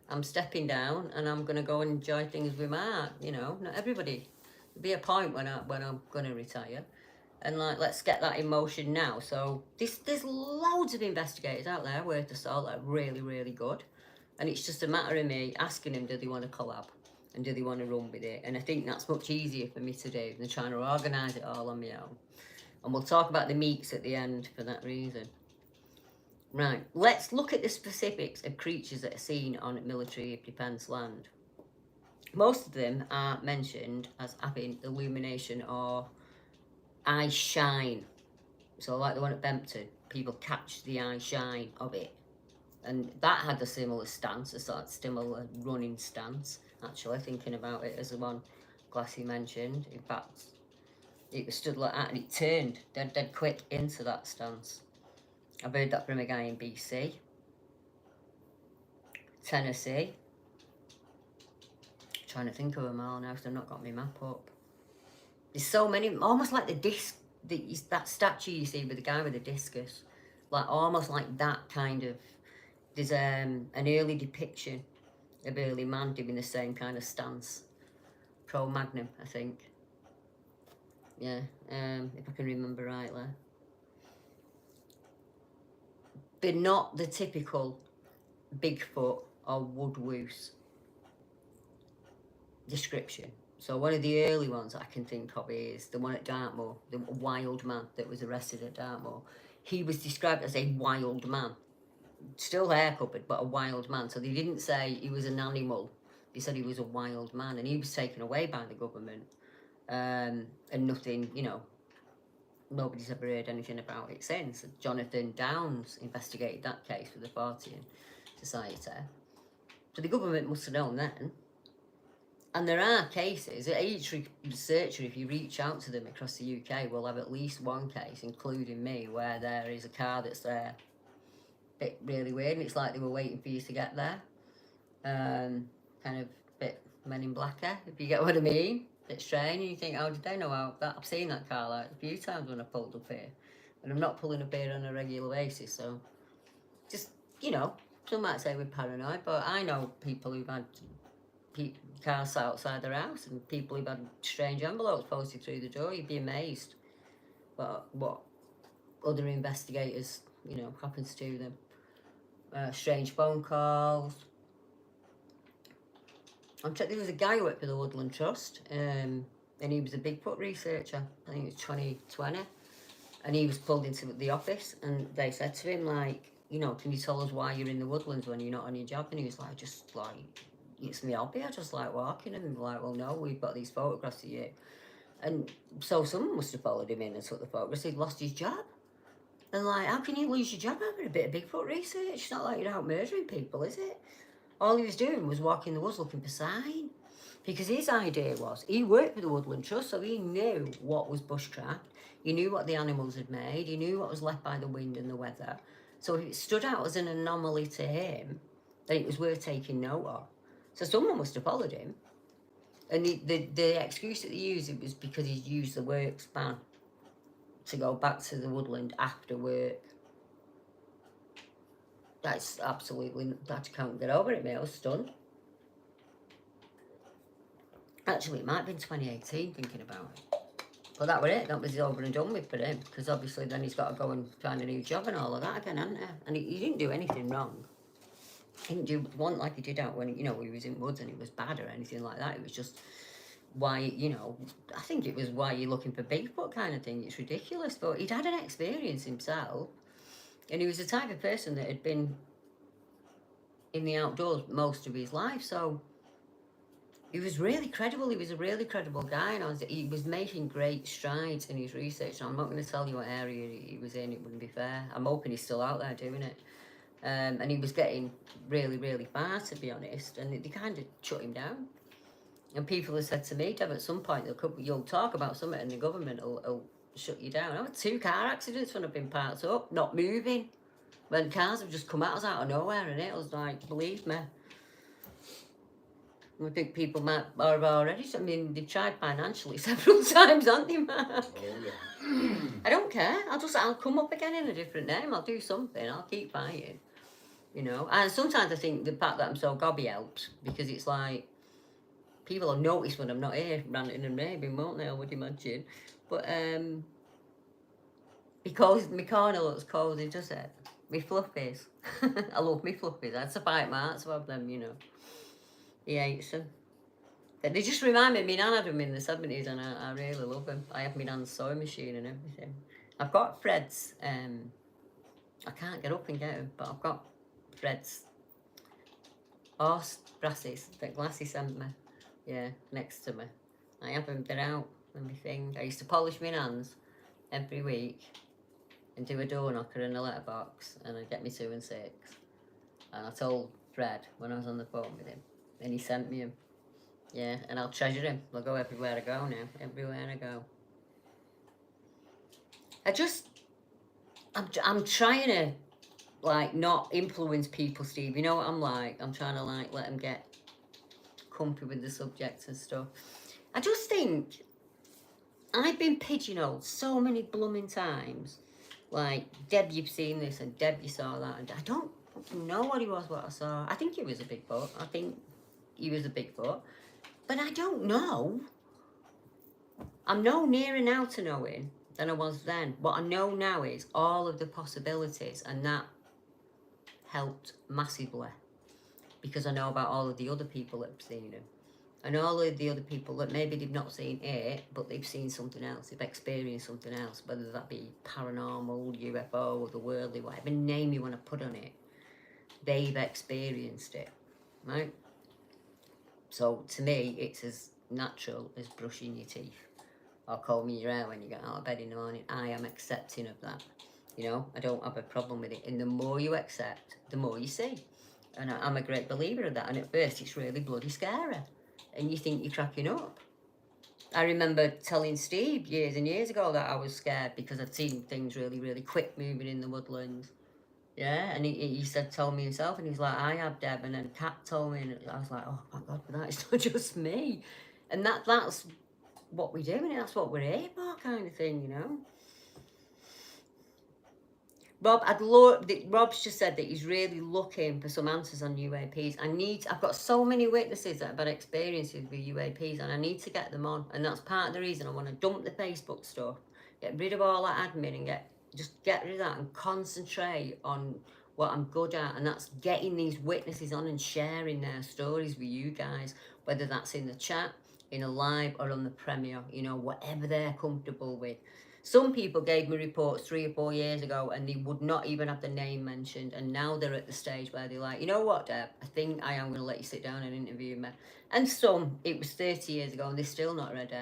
I'm stepping down, and I'm going to go and enjoy things with Mark. You know, not everybody. There'll be a point when I'm going to retire, and like, let's get that in motion now. So there's loads of investigators out there worth a salt that are really, really good, and it's just a matter of me asking them, do they want to collab, and do they want to run with it? And I think that's much easier for me to do than trying to organise it all on my own. And we'll talk about the meets at the end for that reason. Right, let's look at the specifics of creatures that are seen on military defence land. Most of them are mentioned as having illumination or eye shine. So like the one at Bempton, people catch the eye shine of it. And that had a similar stance, a sort of similar running stance, actually, thinking about it as the one Glassy mentioned. In fact, it was stood like that and it turned dead quick into that stance. I've heard that from a guy in BC, Tennessee. I'm trying to think of them all now because I've not got my map up. There's so many, almost like the disc, that statue you see with the guy with the discus, like almost like that kind of. There's an early depiction of early man doing the same kind of stance. Pro Magnum, I think. Yeah, if I can remember rightly. They're not the typical Bigfoot or woodwoose description. So one of the early ones I can think of is the one at Dartmoor, the wild man that was arrested at Dartmoor. He was described as a wild man. Still hair covered, but a wild man. So they didn't say he was an animal. They said he was a wild man, and he was taken away by the government. And nothing, you know, nobody's ever heard anything about it since. Jonathan Downs investigated that case for the Fortean Society. So the government must have known then. And there are cases, each researcher, if you reach out to them across the UK, will have at least one case, including me, where there is a car that's there. Bit really weird, and it's like they were waiting for you to get there. Kind of bit Men in Blacker, if you get what I mean. Bit strange, and you think, how did they know how that? I've seen that car like a few times when I pulled up here. And I'm not pulling up here on a regular basis, so just, you know, some might say we're paranoid, but I know people who've had cars outside their house and people who've had strange envelopes posted through the door. You'd be amazed what other investigators, you know, happens to them. Strange phone calls. There was a guy who worked for the Woodland Trust, and he was a Bigfoot researcher. I think it was 2020, and he was pulled into the office, and they said to him, like, you know, can you tell us why you're in the woodlands when you're not on your job? And he was like, just like, it's my hobby, I just like walking. And they're like, well, no, we've got these photographs of you. And so someone must have followed him in and took the photographs. He'd lost his job. And like, how can you lose your job over a bit of Bigfoot research? It's not like you're out murdering people, is it? All he was doing was walking the woods looking for sign. Because his idea was, he worked for the Woodland Trust, so he knew what was bushcraft. He knew what the animals had made. He knew what was left by the wind and the weather. So if it stood out as an anomaly to him, then it was worth taking note of. So someone must have followed him. And the excuse that they used, it was because he'd used the works ban to go back to the woodland after work. That's absolutely, that can't get over it, mate. I was stunned. Actually, it might have been 2018, thinking about it. But that was it. That was over and done with for him. Because obviously then he's got to go and find a new job and all of that again, hasn't he? And he didn't do anything wrong. He didn't do one like he did out when, you know, he was in woods and it was bad or anything like that. It was just why, you know, I think it was why you're looking for Bigfoot kind of thing. It's ridiculous. But he'd had an experience himself. And he was the type of person that had been in the outdoors most of his life. So he was really credible. He was a really credible guy. And he was making great strides in his research. And I'm not going to tell you what area he was in. It wouldn't be fair. I'm hoping he's still out there doing it. And he was getting really, really far, to be honest. And they kind of shut him down. And people have said to me, Dev, at some point, you'll talk about something and the government will shut you down. I've had 2 car accidents when I've been parked up, not moving. When cars have just come at us out of nowhere, and it was like, believe me. I think people might have already. I mean, they've tried financially several times, haven't they, Mark? Oh, yeah. I don't care. I'll come up again in a different name. I'll do something. I'll keep fighting. You know. And sometimes I think the fact that I'm so gobby helps, because it's like people will notice when I'm not here, ranting and raving, won't they? I would imagine. But because my corner looks cosy, does it? Me fluffies. I love me fluffies. I'd survive my heart to have them, you know. He hates them. But they just remind me, my nan had them in the 70s, and I really love them. I have my nan's sewing machine and everything. I've got Fred's, I can't get up and get them, but I've got Fred's horse brasses that Glassy sent me. Yeah, next to me. I have them, they're out and my thing. I used to polish my hands every week and do a door knocker and a letterbox, and I'd get me 2 and 6. And I told Fred when I was on the phone with him, and he sent me them. Yeah, and I'll treasure him. I'll go everywhere I go now. Everywhere I go. I'm trying to, like, not influence people, Steve. You know what I'm like? I'm trying to, like, let them get comfy with the subjects and stuff. I just think I've been pigeonholed so many blooming times. Like, Deb, you've seen this, and Deb, you saw that. And I don't know what he was, what I saw. I think he was a Bigfoot. I think he was a Bigfoot. But I don't know. I'm no nearer now to knowing than I was then. What I know now is all of the possibilities, and that helped massively. Because I know about all of the other people that have seen him. And all of the other people that maybe they've not seen it, but they've seen something else. They've experienced something else. Whether that be paranormal, UFO, otherworldly, whatever name you want to put on it. They've experienced it. Right? So to me, it's as natural as brushing your teeth or combing your hair when you get out of bed in the morning. I am accepting of that. You know, I don't have a problem with it. And the more you accept, the more you see. And I'm a great believer of that. And at first, it's really bloody scary. And you think you're cracking up. I remember telling Steve years and years ago that I was scared because I'd seen things really, really quick moving in the woodlands. Yeah, and he said, told me himself, and he's like, I have, Deb, and then Kat told me, and I was like, oh, thank God for that, it's not just me. And that's what we do, and that's what we're here for, kind of thing, you know. Rob's just said that he's really looking for some answers on UAPs. I've got so many witnesses that have had experiences with UAPs, and I need to get them on, and that's part of the reason I want to dump the Facebook stuff, get rid of all that admin, and just get rid of that and concentrate on what I'm good at, and that's getting these witnesses on and sharing their stories with you guys, whether that's in the chat, in a live, or on the premiere, you know, whatever they're comfortable with. Some people gave me reports 3 or 4 years ago and they would not even have the name mentioned, and now they're at the stage where they're like, you know what, Deb, I think I am going to let you sit down and interview me. And some, it was 30 years ago and they're still not ready.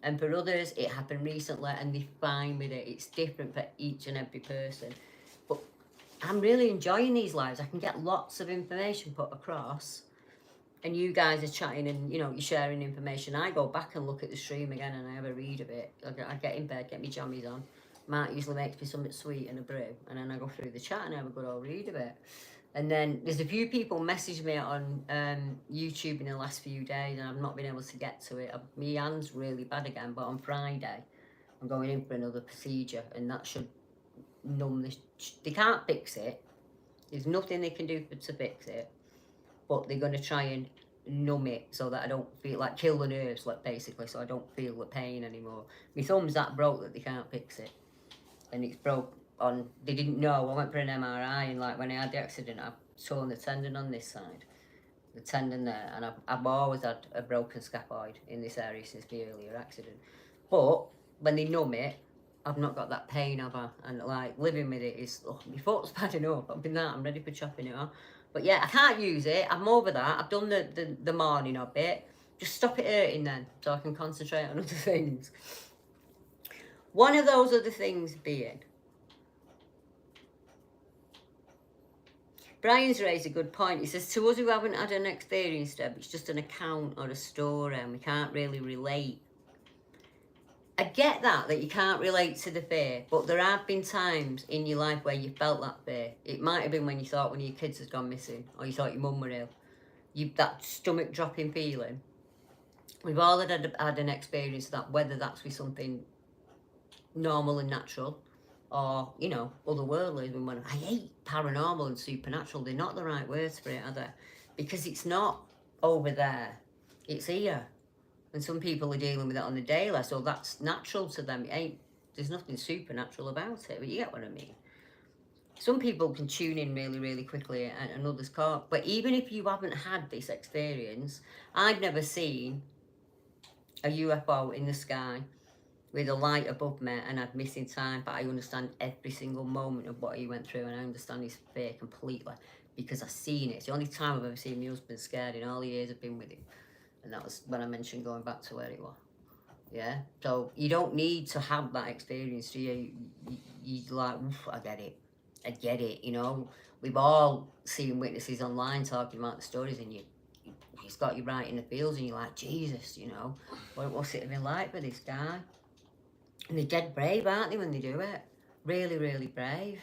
And for others, it happened recently and they're fine with it. It's different for each and every person. But I'm really enjoying these lives. I can get lots of information put across. And you guys are chatting and, you know, you're sharing information. I go back and look at the stream again and I have a read of it. I get in bed, get my jammies on. Mark usually makes me something sweet and a brew. And then I go through the chat and I have a good old read of it. And then there's a few people messaged me on YouTube in the last few days and I've not been able to get to it. My hand's really bad again, but on Friday I'm going in for another procedure and that should numb this. They can't fix it. There's nothing they can do to fix it. But they're going to try and numb it so that I don't feel, like, kill the nerves, like, basically, so I don't feel the pain anymore. My thumb's that broke that they can't fix it. And it's broke on, they didn't know. I went for an MRI and, like, when I had the accident, I torn the tendon on this side. The tendon there. And I've always had a broken scaphoid in this area since the earlier accident. But when they numb it, I've not got that pain, have I? And, like, living with it is, oh, my foot's bad enough. I'm ready for chopping it off. But yeah, I can't use it. I'm over that. I've done the morning of it. Just stop it hurting then, so I can concentrate on other things. One of those other things being, Brian's raised a good point. He says, to us who haven't had an experience, Deb, it's just an account or a story and we can't really relate. I get that you can't relate to the fear, but there have been times in your life where you felt that fear. It might have been when you thought one of your kids had gone missing, or you thought your mum were ill. that stomach dropping feeling. We've all had an experience of that, whether that's with something normal and natural, or otherworldly. I hate paranormal and supernatural. They're not the right words for it, are they? Because it's not over there, it's here. And some people are dealing with it on the daily, so that's natural to them. There's nothing supernatural about it, but you get what I mean. Some people can tune in really, really quickly, and others can't. But even if you haven't had this experience, I've never seen a UFO in the sky with a light above me and had missing time, but I understand every single moment of what he went through, and I understand his fear completely because I've seen it. It's the only time I've ever seen my husband scared in all the years I've been with him, and that was when I mentioned going back to where he was. Yeah, so you don't need to have that experience, do you? You like, I get it. We've all seen witnesses online talking about the stories, and it's got you right in the feels, and you're like, Jesus, what's it been like for this guy? And they're dead brave, aren't they, when they do it? Really, really brave.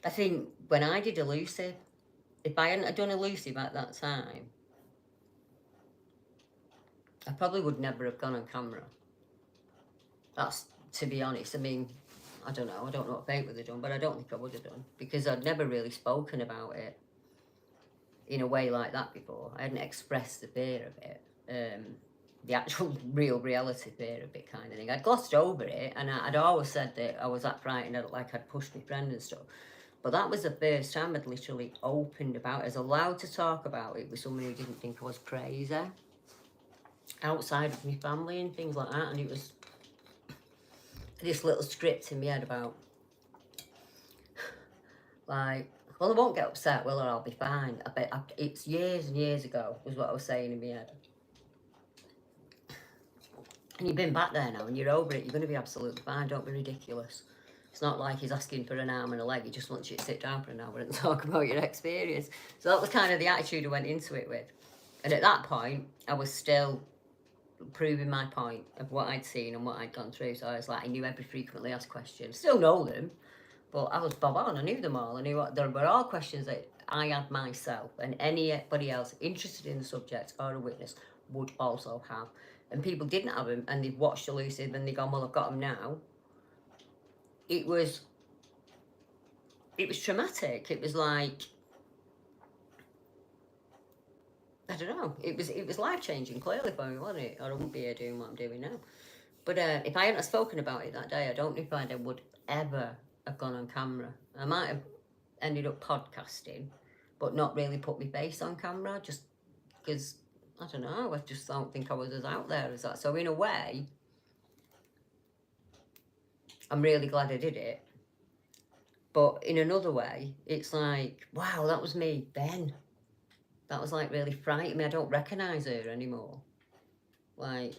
I think when I did Elusive, if I hadn't done Elusive at that time, I probably would never have gone on camera. That's, to be honest. I mean, I don't know what fate would have done, but I don't think I would have done, because I'd never really spoken about it in a way like that before. I hadn't expressed the fear of it. The actual real reality fear of it, kind of thing. I'd glossed over it, and I'd always said that I was that frightened, like I'd pushed my friend and stuff. But that was the first time I'd literally opened about it. I was allowed to talk about it with someone who didn't think I was crazy, outside of my family and things like that. And it was this little script in my head about, like, well, I won't get upset, will I? I'll be fine. I bet it's years and years ago, was what I was saying in my head. And you've been back there now and you're over it, you're going to be absolutely fine. Don't be ridiculous. It's not like he's asking for an arm and a leg. He just wants you to sit down for an hour and talk about your experience. So that was kind of the attitude I went into it with. And at that point, I was still proving my point of what I'd seen and what I'd gone through. So I was like, I knew every frequently asked question. Still know them, but I was bob on. I knew them all. I knew what there were all questions that I had myself, and anybody else interested in the subject or a witness would also have. And people didn't have them, and they've watched Elusive and they've gone, well, I've got them now. It was traumatic. It was like, I don't know. It was life changing, clearly for me, wasn't it? Or I wouldn't be here doing what I'm doing now. But if I hadn't spoken about it that day, I don't know if I would ever have gone on camera. I might have ended up podcasting, but not really put my face on camera, just because, I don't know, I just don't think I was as out there as that. So in a way, I'm really glad I did it. But in another way, it's like, wow, that was me then. That was like really frightening me. I don't recognise her anymore. Like,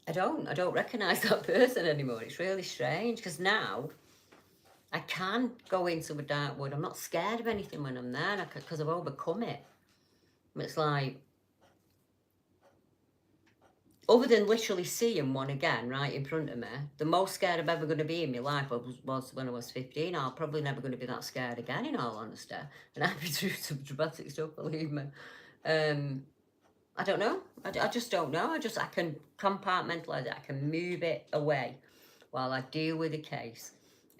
I don't recognise that person anymore. It's really strange, because now I can go into a dark wood. I'm not scared of anything when I'm there, because I've overcome it. It's like, other than literally seeing one again right in front of me, the most scared I'm ever going to be in my life was when I was 15. I'm probably never going to be that scared again, in all honesty. And I've been through some dramatic stuff, believe me. I don't know. I just don't know. I can compartmentalize it. I can move it away while I deal with the case.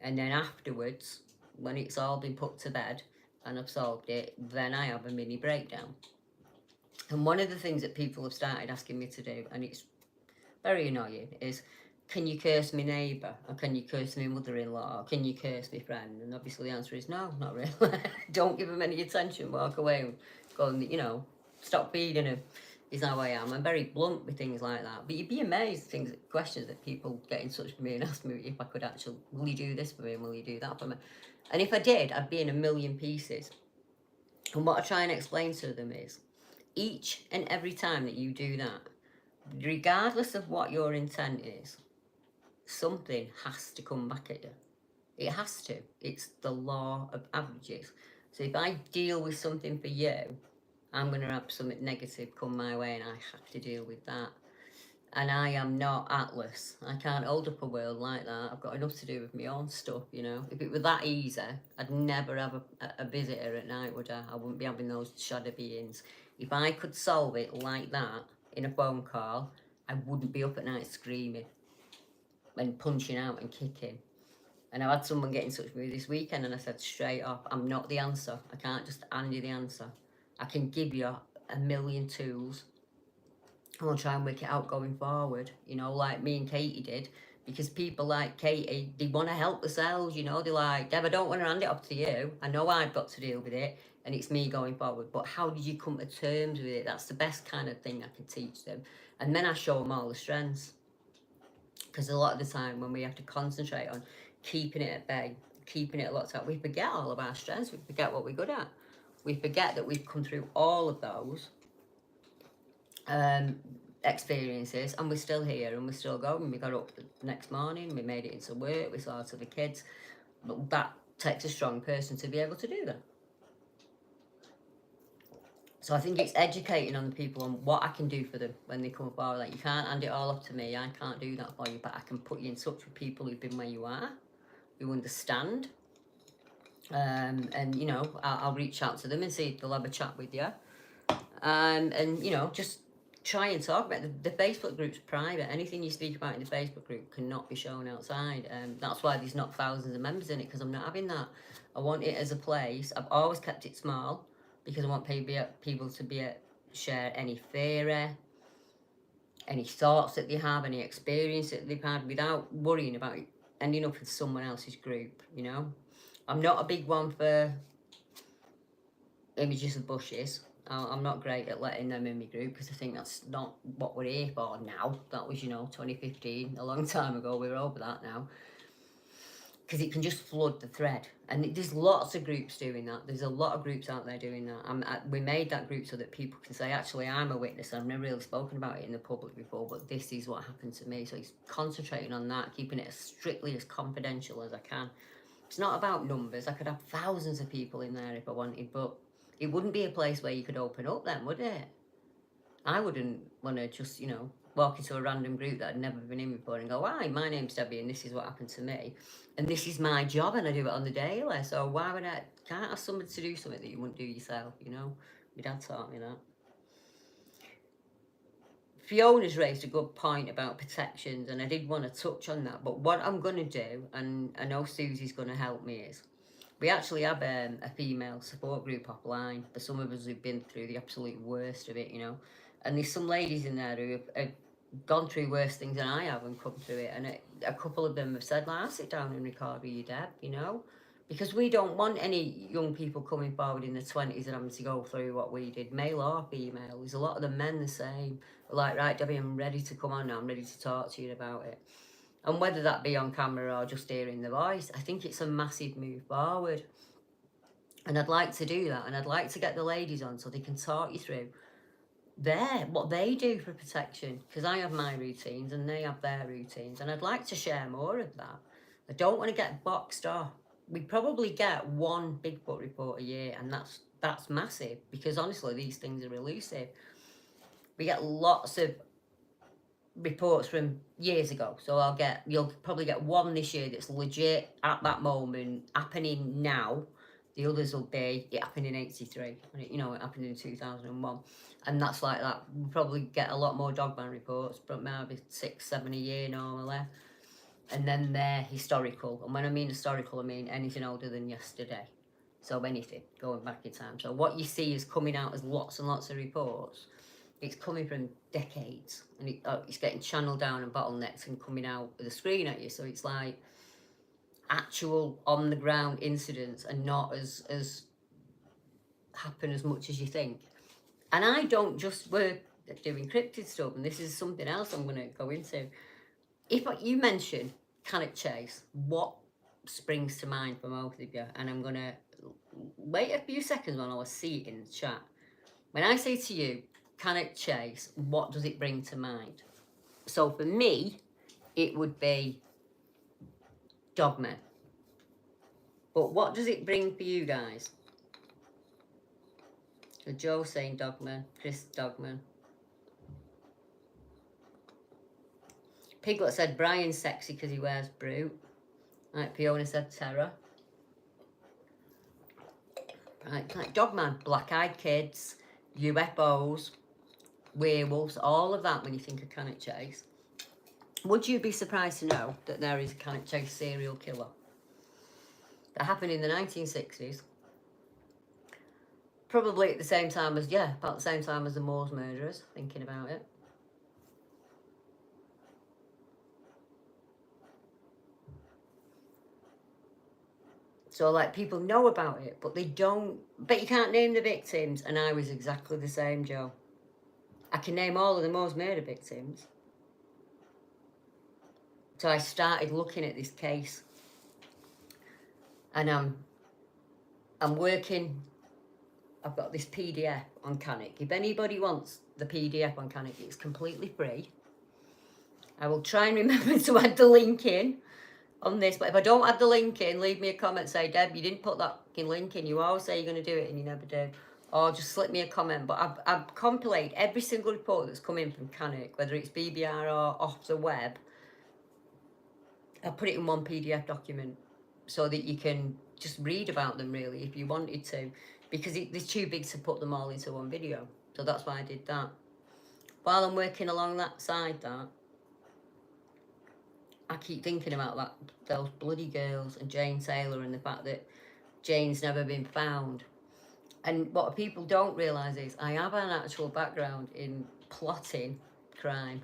And then afterwards, when it's all been put to bed and I've solved it, then I have a mini breakdown. And one of the things that people have started asking me to do, and it's very annoying, is, can you curse my neighbour? Or can you curse my mother-in-law? Or can you curse my friend? And obviously the answer is no, not really. Don't give them any attention. Walk away and go and, stop feeding them, is how I am. I'm very blunt with things like that. But you'd be amazed at questions that people get in touch with me and ask me if I could actually, will you do this for me and will you do that for me? And if I did, I'd be in a million pieces. And what I try and explain to them is, each and every time that you do that, regardless of what your intent is, something has to come back at you. It has to. It's the law of averages. So if I deal with something for you, I'm going to have something negative come my way, and I have to deal with that. And I am not Atlas. I can't hold up a world like that. I've got enough to do with my own stuff, you know. If it were that easy, I'd never have a visitor at night, would I? I wouldn't be having those shadow beings. If I could solve it like that in a phone call, I wouldn't be up at night screaming and punching out and kicking. And I had someone get in touch with me this weekend, and I said straight off, I'm not the answer. I can't just hand you the answer. I can give you a million tools. I'll try and work it out going forward, you know, like me and Katie did. Because people like Katie, they want to help themselves, you know. They're like, Deb, I don't want to hand it off to you. I know I've got to deal with it, and it's me going forward. But how did you come to terms with it? That's the best kind of thing I can teach them. And then I show them all the strengths. Because a lot of the time when we have to concentrate on keeping it at bay, keeping it locked up, we forget all of our strengths. We forget what we're good at. We forget that we've come through all of those experiences, and we're still here and we're still going. We got up the next morning, we made it into work, we saw to the kids. But that takes a strong person to be able to do that. So I think it's educating on the people on what I can do for them when they come forward. Like, you can't hand it all off to me, I can't do that for you, but I can put you in touch with people who've been where you are, who understand. And you know, I'll reach out to them and see if they'll have a chat with you. And you know, just try and talk about it. The Facebook group's private. Anything you speak about in the Facebook group cannot be shown outside. That's why there's not thousands of members in it, because I'm not having that. I want it as a place. I've always kept it small because I want people to be share any theory, any thoughts that they have, any experience that they've had, without worrying about it ending up in someone else's group, you know. I'm not a big one for images of bushes. I'm not great at letting them in my group, because I think that's not what we're here for now. That was, you know, 2015, a long time ago. We're over that now. Because it can just flood the thread. And there's lots of groups doing that. There's a lot of groups out there doing that. We made that group so that people can say, actually, I'm a witness. I've never really spoken about it in the public before, but this is what happened to me. So it's concentrating on that, keeping it as strictly as confidential as I can. It's not about numbers. I could have thousands of people in there if I wanted, but it wouldn't be a place where you could open up then, would it? I wouldn't want to just, you know, walk into a random group that I'd never been in before and go, hi, my name's Debbie and this is what happened to me. And this is my job and I do it on the daily. So why would I, can't ask somebody to do something that you wouldn't do yourself, you know? My dad taught me that. Fiona's raised a good point about protections, and I did want to touch on that. But what I'm going to do, and I know Susie's going to help me, is we actually have a female support group offline for some of us who've been through the absolute worst of it, you know. And there's some ladies in there who have gone through worse things than I have and come through it. And a couple of them have said, like, I'll sit down and record with you, Deb, you know. Because we don't want any young people coming forward in the 20s and having to go through what we did, male or female. There's a lot of the men the same. They're like, right, Debbie, I'm ready to come on now. I'm ready to talk to you about it. And whether that be on camera or just hearing the voice, I think it's a massive move forward. And I'd like to do that. And I'd like to get the ladies on so they can talk you through what they do for protection. Because I have my routines and they have their routines. And I'd like to share more of that. I don't want to get boxed off. We probably get one Bigfoot report a year, and that's massive, because honestly, these things are elusive. We get lots of reports from years ago, so you'll probably get one this year that's legit at that moment, happening now. The others will be, it happened in 83, you know, it happened in 2001, and that's like that. We'll probably get a lot more dogman reports, but maybe 6-7 a year normally. And then they're historical. And when I mean historical, I mean anything older than yesterday. So anything going back in time. So what you see is coming out as lots and lots of reports. It's coming from decades. And it's getting channeled down and bottlenecked and coming out with a screen at you. So it's like actual on the ground incidents, and not as happen as much as you think. And I don't just work at doing cryptid stuff. And this is something else I'm going to go into. If you mention Cannock Chase, what springs to mind for both of you? And I'm going to wait a few seconds when I'll see it in the chat. When I say to you, Cannock Chase, what does it bring to mind? So for me, it would be dogmen. But what does it bring for you guys? So Joe saying dogmen, Chris dogmen. Piglet said Brian's sexy because he wears brute. Right, Fiona said terror. Right, like Dogman, black-eyed kids, UFOs, werewolves, all of that when you think of Cannock Chase. Would you be surprised to know that there is a Cannock Chase serial killer? That happened in the 1960s. Probably at the same time as, yeah, about the same time as the Moors murderers, thinking about it. So, like, people know about it, but they don't, but you can't name the victims, and I was exactly the same, Joe. I can name all of the Moors murder victims. So I started looking at this case, and I'm working. I've got this PDF on Cannock. If anybody wants the PDF on Cannock, it's completely free. I will try and remember to add the link in on this, but if I don't add the link in, leave me a comment, say, Deb, you didn't put that fucking link in. You always say you're going to do it and you never do. Or just slip me a comment. But I've compiled every single report that's come in from Cannock, whether it's BBR or off the web. I'll put it in one PDF document so that you can just read about them, really, if you wanted to, because it's too big to put them all into one video. So that's why I did that. While I'm working along that side, I keep thinking about those bloody girls and Jane Taylor and the fact that Jane's never been found. And what people don't realise is I have an actual background in plotting crime.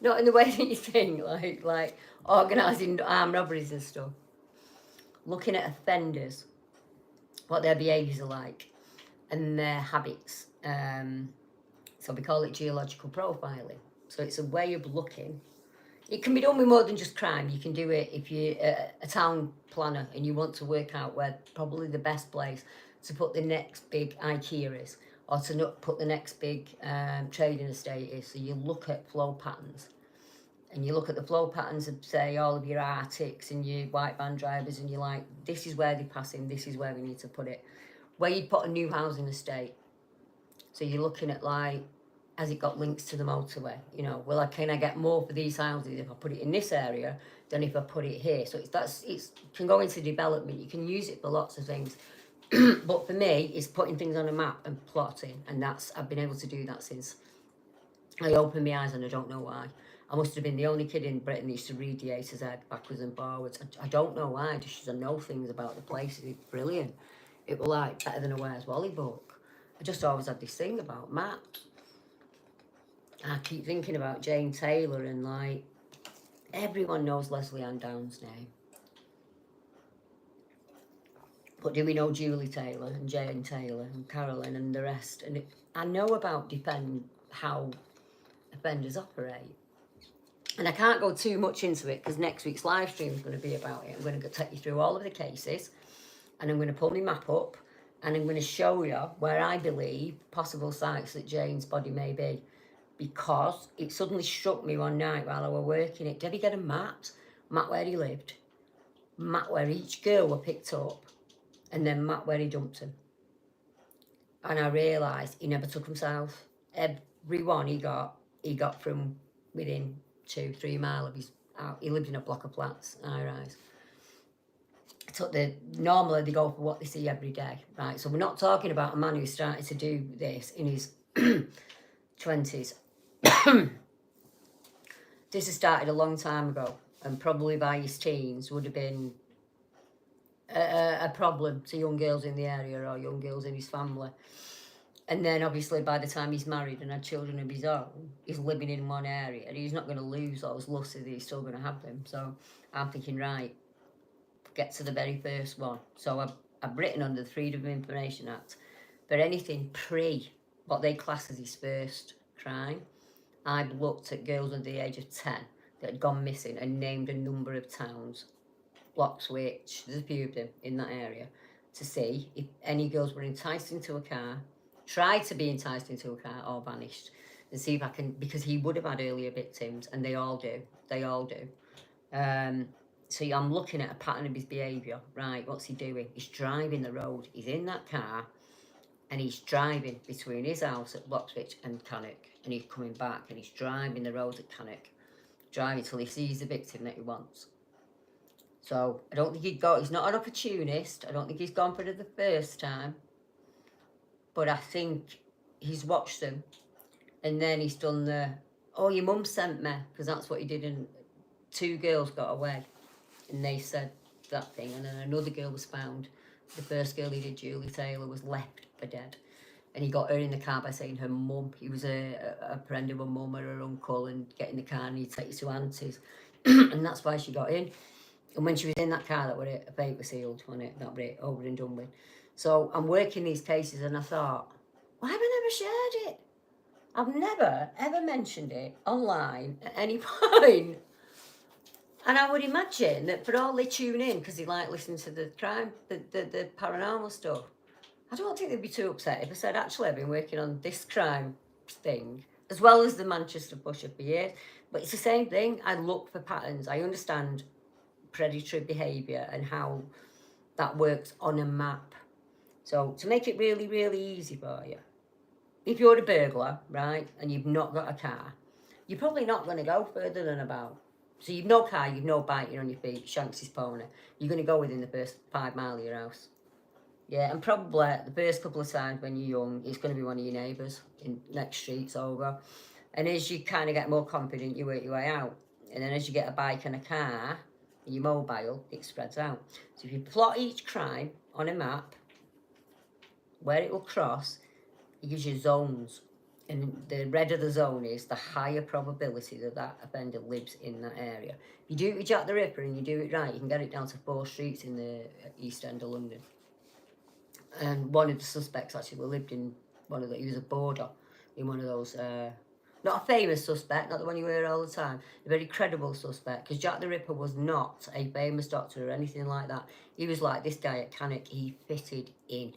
Not in the way that you think, like organising armed robberies and stuff. Looking at offenders, what their behaviours are like, and their habits. So we call it geological profiling. So it's a way of looking. It can be done with more than just crime. You can do it if you're a town planner and you want to work out where probably the best place to put the next big IKEA is, or to not put the next big trading estate is. So you look at flow patterns, and you look at the flow patterns of, say, all of your Arctics and your white van drivers, and you're like, this is where they're passing, this is where we need to put it. Where you'd put a new housing estate. So you're looking at, like, has it got links to the motorway? You know, well, can I get more for these houses if I put it in this area than if I put it here? So it can go into development. You can use it for lots of things. But for me, it's putting things on a map and plotting, and I've been able to do that since I opened my eyes, and I don't know why. I must have been the only kid in Britain that used to read the A to Z backwards and forwards. I don't know why, just I know things about the places. It's brilliant. It was like better than a Where's Wally book. I just always had this thing about maps. I keep thinking about Jane Taylor, and like everyone knows Leslie Ann Down's name. But do we know Julie Taylor and Jane Taylor and Carolyn and the rest? And I know about how offenders operate. And I can't go too much into it because next week's live stream is going to be about it. I'm going to take you through all of the cases, and I'm going to pull my map up, and I'm going to show you where I believe possible sites that Jane's body may be. Because it suddenly struck me one night while I was working it. Did he get a map where he lived, map where each girl were picked up, and then map where he dumped them? And I realised he never took himself. Everyone he got from within 2-3 miles of his house. He lived in a block of flats, high rise. Normally they go for what they see every day, right? So we're not talking about a man who started to do this in his 20s. This has started a long time ago, and probably by his teens would have been a problem to young girls in the area or young girls in his family. And then obviously by the time he's married and had children of his own, he's living in one area and he's not going to lose those lusts, he's still going to have them. So I'm thinking, right, get to the very first one. So I've written under the Freedom of Information Act for anything what they class as his first crime. I've looked at girls under the age of 10 that had gone missing and named a number of towns, Bloxwich, there's a few of them in that area, to see if any girls were enticed into a car, tried to be enticed into a car, or vanished, and see if I can, because he would have had earlier victims, and they all do. So I'm looking at a pattern of his behaviour. Right, what's he doing? He's driving the road. He's in that car, and he's driving between his house at Bloxwich and Cannock, and he's coming back, and he's driving the road at Cannock. driving till he sees the victim that he wants. So I don't think he's not an opportunist. I don't think he's gone for it the first time. But I think he's watched them. And then he's done your mum sent me, because that's what he did. And 2 girls got away. And they said that thing. And then another girl was found. The first girl he did, Julie Taylor, was left for dead. And he got her in the car by saying her mum. He was a friend of her mum or her uncle, and get in the car and he'd take you to aunties. And that's why she got in. And when she was in that car, that were it, a paper sealed, wasn't it? That were it, over and done with. So I'm working these cases and I thought, why have I never shared it? I've never, ever mentioned it online at any point. And I would imagine that for all they tune in, because they like listening to the crime, the paranormal stuff, I don't think they'd be too upset if I said, actually, I've been working on this crime thing, as well as the Manchester pusher for years. But it's the same thing. I look for patterns. I understand predatory behaviour and how that works on a map. So to make it really, really easy for you, if you're a burglar, right, and you've not got a car, you're probably not going to go further than about. So you've no car, you've no bike, you're on your feet, Shanks' pony. You're going to go within the first 5 miles of your house. Yeah, and probably the first couple of times when you're young, it's going to be one of your neighbours in next streets over. And as you kind of get more confident, you work your way out. And then as you get a bike and a car, and you're mobile, it spreads out. So if you plot each crime on a map, where it will cross, it gives you zones. And the redder the zone is, the higher probability that that offender lives in that area. If you do it with Jack the Ripper and you do it right, you can get it down to 4 streets in the East End of London. And one of the suspects actually lived in he was a boarder in one of those, not a famous suspect, not the one you hear all the time, a very credible suspect, because Jack the Ripper was not a famous doctor or anything like that. He was like this guy at Cannock, he fitted in.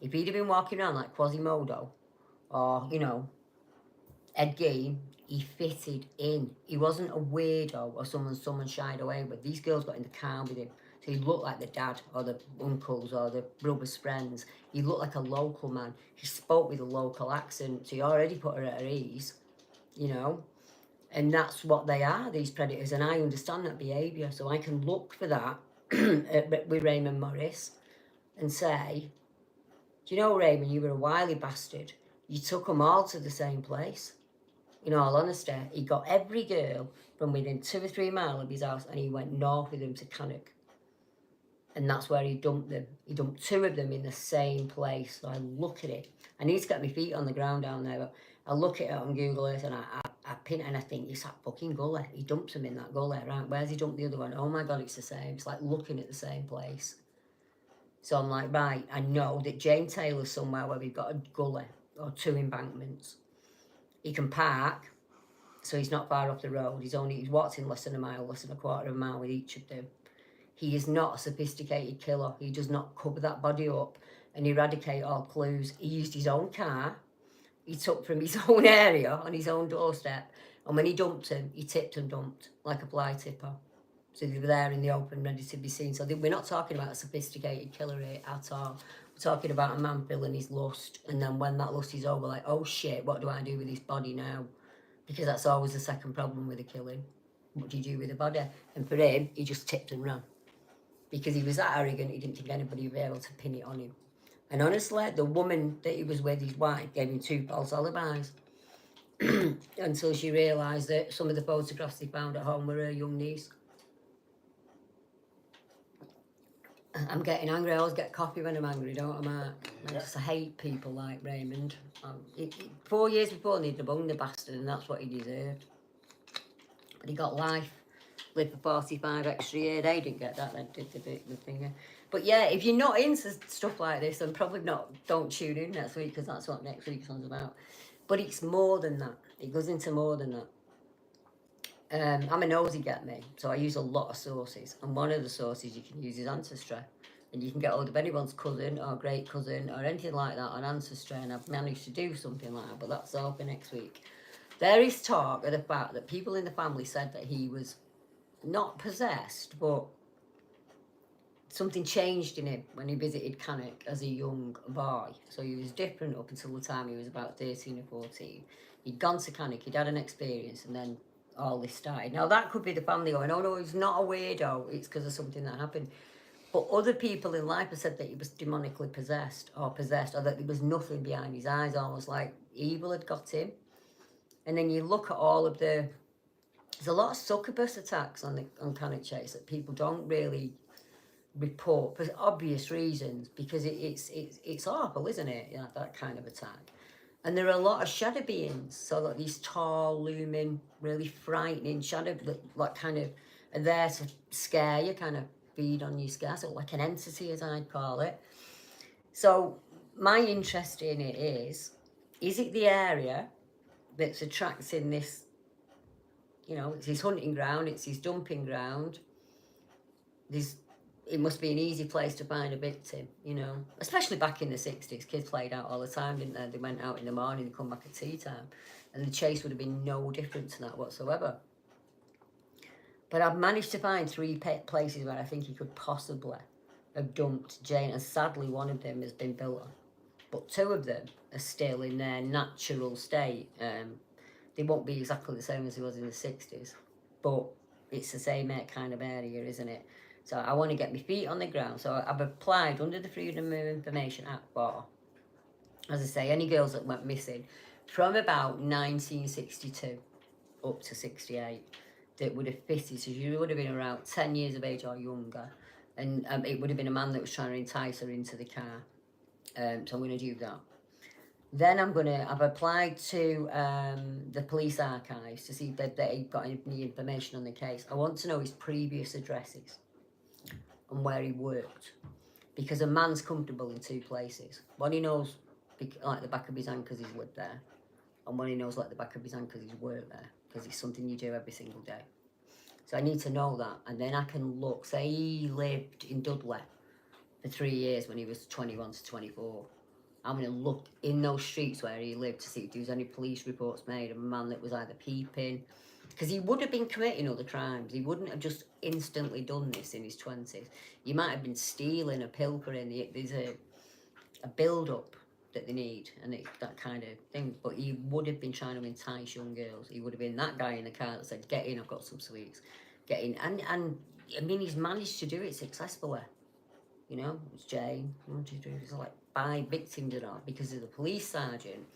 If he'd have been walking around like Quasimodo, or, Ed Gein, he fitted in. He wasn't a weirdo or someone shied away with. These girls got in the car with him. So he looked like the dad or the uncles or the brothers' friends. He looked like a local man. He spoke with a local accent. So he already put her at her ease, And that's what they are, these predators. And I understand that behaviour. So I can look for that with Raymond Morris and say, do you know, Raymond, you were a wily bastard. You took them all to the same place. In all honesty, he got every girl from within 2 or 3 miles of his house and he went north with them to Cannock. And that's where he dumped them. He dumped 2 of them in the same place. So I look at it. I need to get my feet on the ground down there. But I look at it on Google Earth and I pin it and I think, it's that fucking gully. He dumps them in that gully, right? Where's he dumped the other one? Oh my God, it's the same. It's like looking at the same place. So I'm like, right, I know that Jane Taylor's somewhere where we've got a gully or 2 embankments. He can park, so he's not far off the road. He's walked in less than a mile, less than a quarter of a mile with each of them. He is not a sophisticated killer. He does not cover that body up and eradicate all clues. He used his own car. He took from his own area on his own doorstep. And when he dumped him, he tipped and dumped like a fly tipper. So they were there in the open, ready to be seen. So we're not talking about a sophisticated killer here at all. We're talking about a man feeling his lust. And then when that lust is over, like, oh shit, what do I do with this body now? Because that's always the second problem with a killing. What do you do with the body? And for him, he just tipped and ran. Because he was that arrogant, he didn't think anybody would be able to pin it on him. And honestly, the woman that he was with, his wife, gave him 2 false alibis. Until she realised that some of the photographs they found at home were her young niece. I'm getting angry. I always get coffee when I'm angry, don't I, Mark? I hate people like Raymond. 4 years before, he'd have bunged the bastard, and that's what he deserved. But he got life. Lived for 45 extra years. They didn't get that, then did the thing. But yeah, if you're not into stuff like this, then probably don't tune in next week, because that's what next week's one's about. But it's more than that. It goes into more than that. I'm a nosy, get me, so I use a lot of sources, and one of the sources you can use is Ancestry, and you can get hold of anyone's cousin or great cousin or anything like that on Ancestry, and I've managed to do something like that, but that's all for next week. There is talk of the fact that people in the family said that he was not possessed, but something changed in him when he visited Cannock as a young boy. So he was different up until the time he was about 13 or 14. He'd gone to Cannock, he'd had an experience, and then all this started. Now that could be the family going, oh no, he's not a weirdo, it's because of something that happened. But other people in life have said that he was demonically possessed, or that there was nothing behind his eyes, almost like evil had got him. And then you look at all of there's a lot of succubus attacks on Cannock Chase that people don't really report for obvious reasons, because it's awful, isn't it? You know, that kind of attack. And there are a lot of shadow beings, so like these tall, looming, really frightening shadow that like kind of are there to scare you, kind of feed on your scare, so like an entity, as I'd call it. So my interest in it is it the area that's attracting this, you know, it's his hunting ground, it's his dumping ground. It must be an easy place to find a victim, you know, especially back in the 60s. Kids played out all the time, didn't they? They went out in the morning and come back at tea time, and the chase would have been no different to that whatsoever. But I've managed to find 3 places where I think he could possibly have dumped Jane, and sadly one of them has been built on, but 2 of them are still in their natural state. They won't be exactly the same as it was in the 60s, but it's the same kind of area, isn't it? So I want to get my feet on the ground. So I've applied under the Freedom of Information Act for, as I say, any girls that went missing from about 1962 up to 68 that would have fitted. So you would have been around 10 years of age or younger. And it would have been a man that was trying to entice her into the car. So I'm going to do that. Then I've applied to the police archives to see if they've got any information on the case. I want to know his previous addresses and where he worked, because a man's comfortable in 2 places. One he knows like the back of his hand because he's lived there, and one he knows like the back of his hand because he's worked there, because it's something you do every single day. So I need to know that, and then I can look. Say he lived in Dudley for 3 years when he was 21 to 24. I'm going to look in those streets where he lived to see if there was any police reports made of a man that was either peeping, because he would have been committing other crimes. He wouldn't have just instantly done this in his 20s. He might have been stealing or pilfering. There's a build-up that they need, and that kind of thing. But he would have been trying to entice young girls. He would have been that guy in the car that said, get in, I've got some sweets. Get in. And I mean, he's managed to do it successfully. You know, it's Jane, 1, 2, 3, it's like 5 victims and all, because of the police sergeant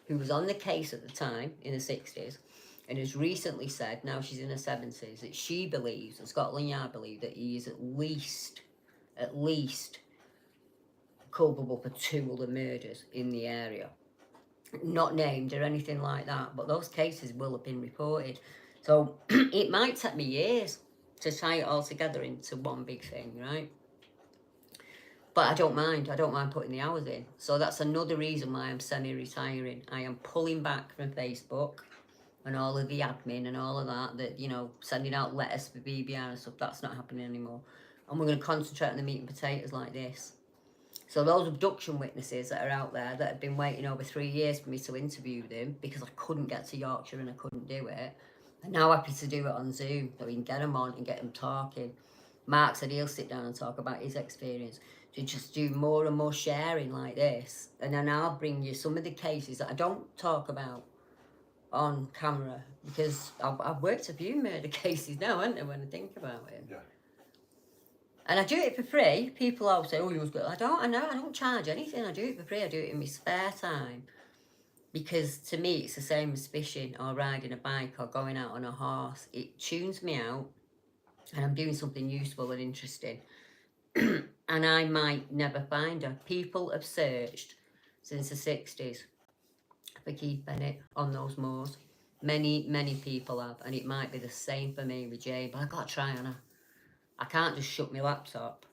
who was on the case at the time in the 60s, and has recently said, now she's in her 70s, that she believes, and Scotland Yard believe, that he is at least culpable for 2 other murders in the area. Not named or anything like that, but those cases will have been reported. So it might take me years to tie it all together into one big thing, right? But I don't mind putting the hours in. So that's another reason why I'm semi-retiring. I am pulling back from Facebook and all of the admin and all of that, you know, sending out letters for BBR and stuff. That's not happening anymore. And we're going to concentrate on the meat and potatoes like this. So those abduction witnesses that are out there that have been waiting over 3 years for me to interview them because I couldn't get to Yorkshire and I couldn't do it, I'm now happy to do it on Zoom, so we can get them on and get them talking. Mark said he'll sit down and talk about his experience. To just do more and more sharing like this, and then I'll bring you some of the cases that I don't talk about on camera, because I've worked a few murder cases now, haven't I, when I think about it. Yeah. And I do it for free. People always say, oh, you must go. I don't charge anything. I do it for free. I do it in my spare time. Because to me, it's the same as fishing or riding a bike or going out on a horse. It tunes me out, and I'm doing something useful and interesting. And I might never find her. People have searched since the 60s for Keith Bennett on those moors. Many people have, and it might be the same for me with Jane, but I've got to try on her. I can't just shut my laptop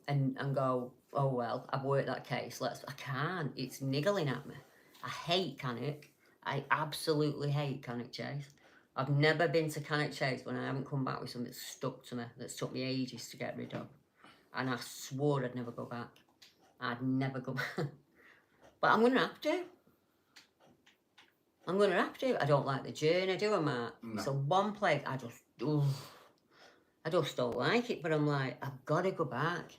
and go, oh well, I've worked that case, I can't. It's niggling at me. I hate Cannock. I absolutely hate Cannock Chase. I've never been to Cannock Chase when I haven't come back with something that's stuck to me, that's took me ages to get rid of. And I swore I'd never go back. I'd never go back. But I'm going to have to. I don't like the journey, do I, Mark? No. So one place, I just don't like it. But I'm like, I've got to go back.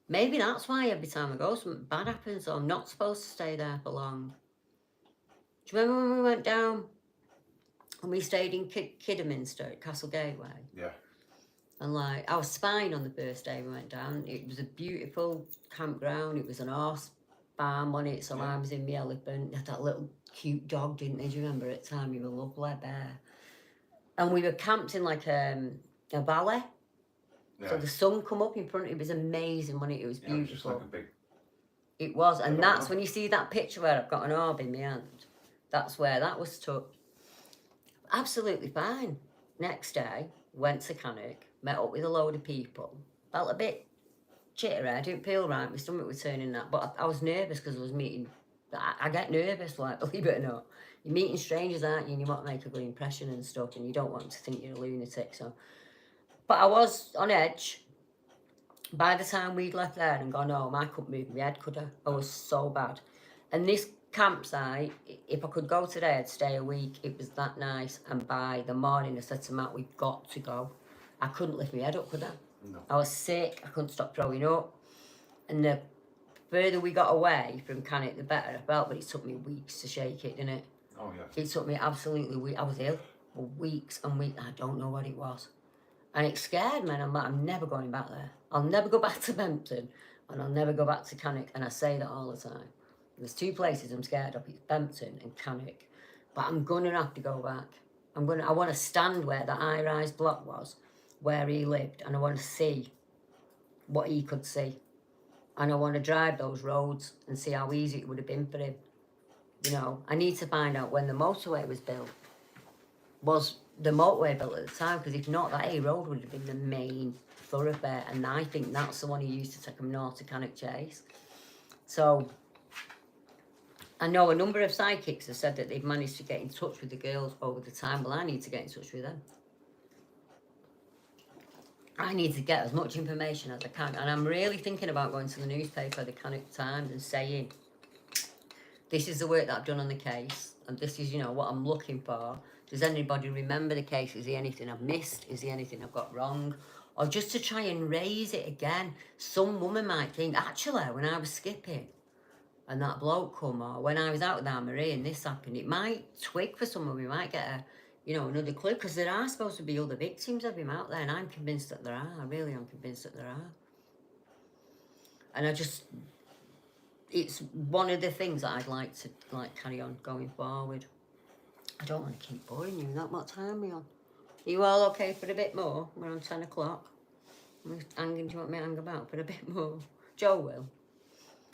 Maybe that's why every time I go, something bad happens, or I'm not supposed to stay there for long. Do you remember when we went down And we stayed in Kidderminster at Castle Gateway. Yeah. And like, I was spying on the first day we went down. It was a beautiful campground. It was an horse farm on it, so I was in my elephant. They had that little cute dog, didn't they? Do you remember at the time? He was a lovely bear. And we were camped in like a valley. Yeah. So the sun come up in front. It was amazing, wasn't it? It was beautiful. It was just like a big... It was, and that's when you see that picture where I've got an orb in my hand. That's where that was took. Absolutely fine. Next day, went to Cannock, met up with a load of people. Felt a bit jittery. I didn't feel right. My stomach was turning that, but I was nervous because I was meeting. I get nervous, like, believe it or not. You're meeting strangers, aren't you? And you want to make a good impression and stuff, and you don't want them to think you're a lunatic. So, but I was on edge. By the time we'd left there and gone home, I couldn't move my head, could I? I was so bad. And this campsite, if I could go today, I'd stay a week. It was that nice. And by the morning, I said to Matt, we've got to go. I couldn't lift my head up, could I? No. I was sick. I couldn't stop throwing up. And the further we got away from Cannock, the better I felt. But it took me weeks to shake it, didn't it? Oh, yeah. It took me absolutely weeks. I was ill for weeks and weeks. I don't know what it was. And it scared me. And I'm like, I'm never going back there. I'll never go back to Bempton. And I'll never go back to Cannock. And I say that all the time. There's two places I'm scared of. It's Bempton and Cannock. But I'm going to have to go back. I want to stand where the high-rise block was, where he lived. And I want to see what he could see. And I want to drive those roads and see how easy it would have been for him. You know, I need to find out when the motorway was built. Was the motorway built at the time? Because if not, that A road would have been the main thoroughfare. And I think that's the one he used to take him north to Cannock Chase. So I know a number of psychics have said that they've managed to get in touch with the girls over the time. Well, I need to get in touch with them. I need to get as much information as I can. And I'm really thinking about going to the newspaper, the Cannock Times, and saying, this is the work that I've done on the case. And this is, you know, what I'm looking for. Does anybody remember the case? Is there anything I've missed? Is there anything I've got wrong? Or just to try and raise it again. Some woman might think, actually, when I was skipping and that bloke come, or when I was out with Anne-Marie and this happened, it might twig for someone. We might get another clue, because there are supposed to be other victims of him out there, and I'm convinced that there are. I really am convinced that there are. And it's one of the things that I'd like to carry on going forward. I don't want to keep boring you. That what time are we on? Are you all okay for a bit more? We're on 10 o'clock. Do you want me to hang about for a bit more? Joe will.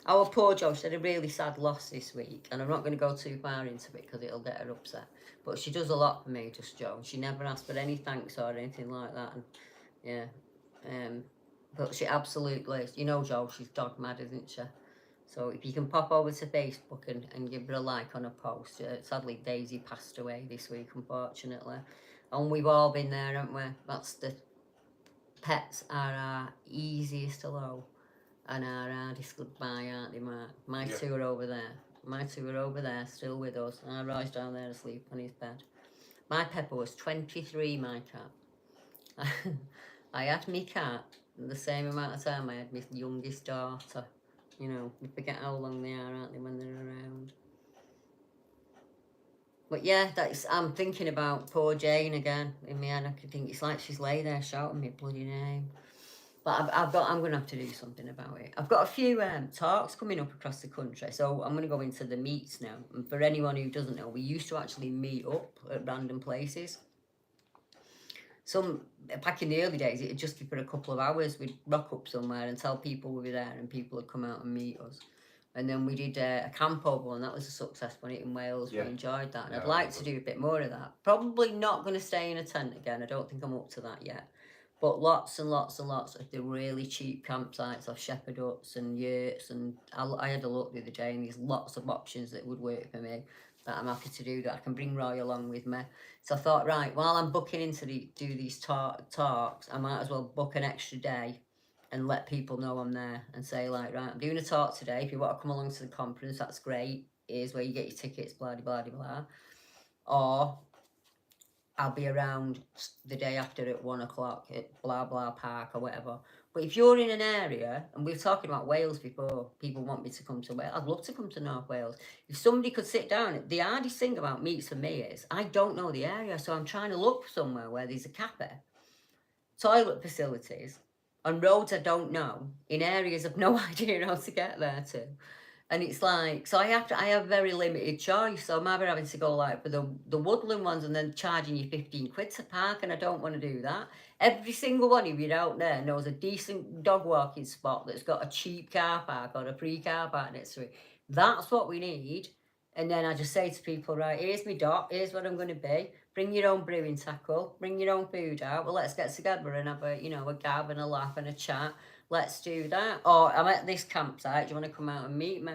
Our poor Joe, she had a really sad loss this week, and I'm not going to go too far into it because it'll get her upset. But she does a lot for me, just Joe. She never asks for any thanks or anything like that. And yeah, but she absolutely, you know, Joe, she's dog mad, isn't she? So if you can pop over to Facebook and give her a like on a post. Sadly, Daisy passed away this week, unfortunately. And we've all been there, haven't we? That's the pets are our easiest hello and our hardest goodbye, aren't they, Mark? My two are over there. My two are over there, still with us. And Roy's down there asleep on his bed. My Pepper was 23, my cat. I had my cat the same amount of time I had my youngest daughter. You know, we forget how long they are, aren't they, when they're around. But yeah, I'm thinking about poor Jane again in my head. I can think it's like she's lay there shouting my bloody name. But I'm going to have to do something about it. I've got a few talks coming up across the country, so I'm going to go into the meets now. And for anyone who doesn't know, we used to actually meet up at random places. Back in the early days, it'd just be for a couple of hours. We'd rock up somewhere and tell people we were there, and people would come out and meet us. And then we did a camp over, and that was a success when it in Wales. Yeah. We enjoyed that, and I'd like to do a bit more of that. Probably not going to stay in a tent again. I don't think I'm up to that yet. But lots and lots and lots of the really cheap campsites of shepherd huts and yurts. And I had a look the other day, and there's lots of options that would work for me that I'm happy to do, that I can bring Roy along with me. So I thought, right, while I'm booking in to do these talks, I might as well book an extra day and let people know I'm there and say, like, right, I'm doing a talk today. If you want to come along to the conference, that's great. Here's where you get your tickets, blah, blah, blah, blah. Or I'll be around the day after at 1 o'clock at blah blah park or whatever. But if you're in an area, and we were talking about Wales before, people want me to come to Wales. I'd love to come to North Wales. If somebody could sit down, the hardest thing about meets for me is I don't know the area, so I'm trying to look for somewhere where there's a cafe, toilet facilities, on roads I don't know, in areas I've no idea how to get there to. And it's like, so I have very limited choice. So I'm either having to go like for the woodland ones and then charging you 15 quid to park, and I don't want to do that. Every single one of you out there knows a decent dog walking spot that's got a cheap car park or a free car park next to it. That's what we need. And then I just say to people, right, here's my dot, here's what I'm going to be. Bring your own brewing tackle, bring your own food out. Well, let's get together and have a gab and a laugh and a chat. Let's do that. Or I'm at this campsite. Do you want to come out and meet me?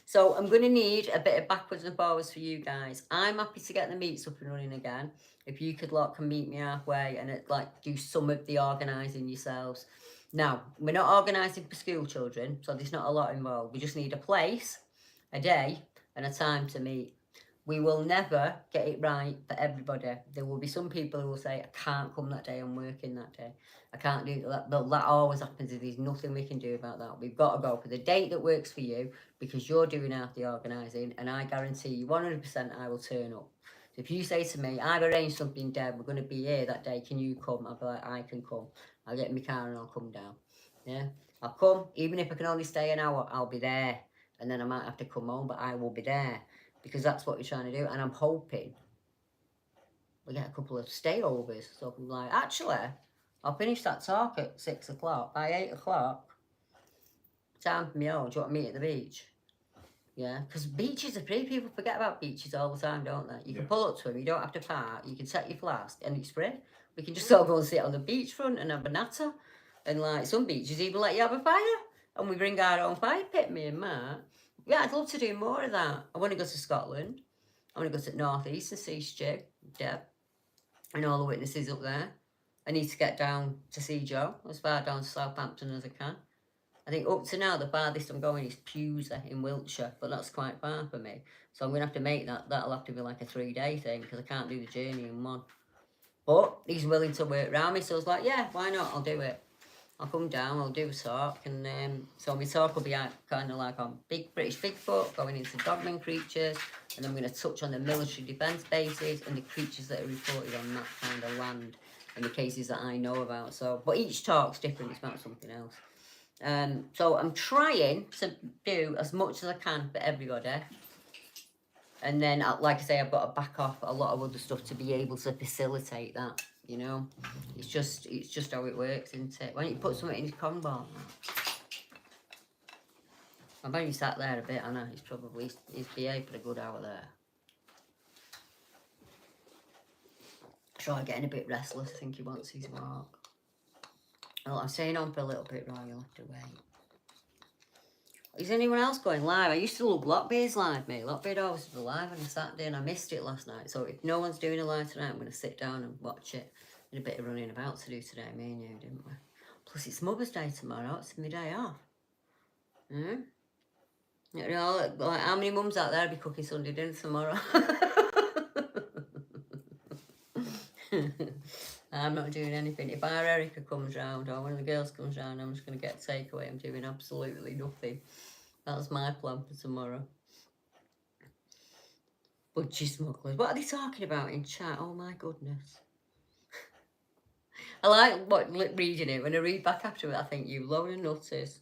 So I'm going to need a bit of backwards and forwards for you guys. I'm happy to get the meets up and running again. If you could come meet me halfway and do some of the organising yourselves. Now, we're not organising for school children, so there's not a lot involved. We just need a place, a day, and a time to meet. We will never get it right for everybody. There will be some people who will say, I can't come that day, I'm working that day. I can't do that. But that always happens. There's nothing we can do about that. We've got to go for the date that works for you, because you're doing half the organising, and I guarantee you 100% I will turn up. So if you say to me, I've arranged something, Deb, we're going to be here that day, can you come? I'll be like, I can come. I'll get in my car and I'll come down. Yeah, I'll come. Even if I can only stay an hour, I'll be there. And then I might have to come home, but I will be there, because that's what we're trying to do. And I'm hoping we get a couple of stayovers. So I'm like, actually, I'll finish that talk at 6 o'clock. By 8 o'clock, time for me home. Do you want to meet at the beach? Yeah, because beaches are free. People forget about beaches all the time, don't they? You can pull up to them. You don't have to park. You can set your flask, and it's free. We can just all go and sit on the beachfront and have a natter. And some beaches even let you have a fire. And we bring our own fire pit, me and Matt. Yeah, I'd love to do more of that. I want to go to Scotland. I want to go to North East and see Stu, Deb, and all the witnesses up there. I need to get down to see Joe, as far down to Southampton as I can. I think up to now, the farthest I'm going is Pewsey in Wiltshire, but that's quite far for me. So I'm going to have to make that. That'll have to be like a 3-day thing, because I can't do the journey in one. But he's willing to work around me, so I was like, yeah, why not? I'll do it. I'll come down, I'll do a talk, and so my talk will be kind of like on big British Bigfoot, going into dogman creatures, and I'm going to touch on the military defence bases and the creatures that are reported on that kind of land, and the cases that I know about. So, but each talk's different, it's about something else. So I'm trying to do as much as I can for everybody. And then, like I say, I've got to back off a lot of other stuff to be able to facilitate that, It's just how it works, isn't it? Why don't you put something in his combo? I've only sat there a bit, Anna. He's behaved for a good hour there. Sure, getting a bit restless. I think he wants his walk. Well, I'm staying on for a little bit, Roy. You'll have to wait. Is anyone else going live? I used to love Lockbeard's live, mate. Lockbeard always was live on a Saturday, and I missed it last night. So if no one's doing a live tonight, I'm going to sit down and watch it. We had a bit of running about to do today, me and you, didn't we? Plus, it's Mother's Day tomorrow. It's my day off. How many mums out there will be cooking Sunday dinner tomorrow? I'm not doing anything. If our Erica comes round or one of the girls comes round, I'm just going to get a takeaway. I'm doing absolutely nothing. That's my plan for tomorrow. Budgie smugglers. What are they talking about in chat? Oh my goodness. I like reading it. When I read back after it, I think you load of nutters.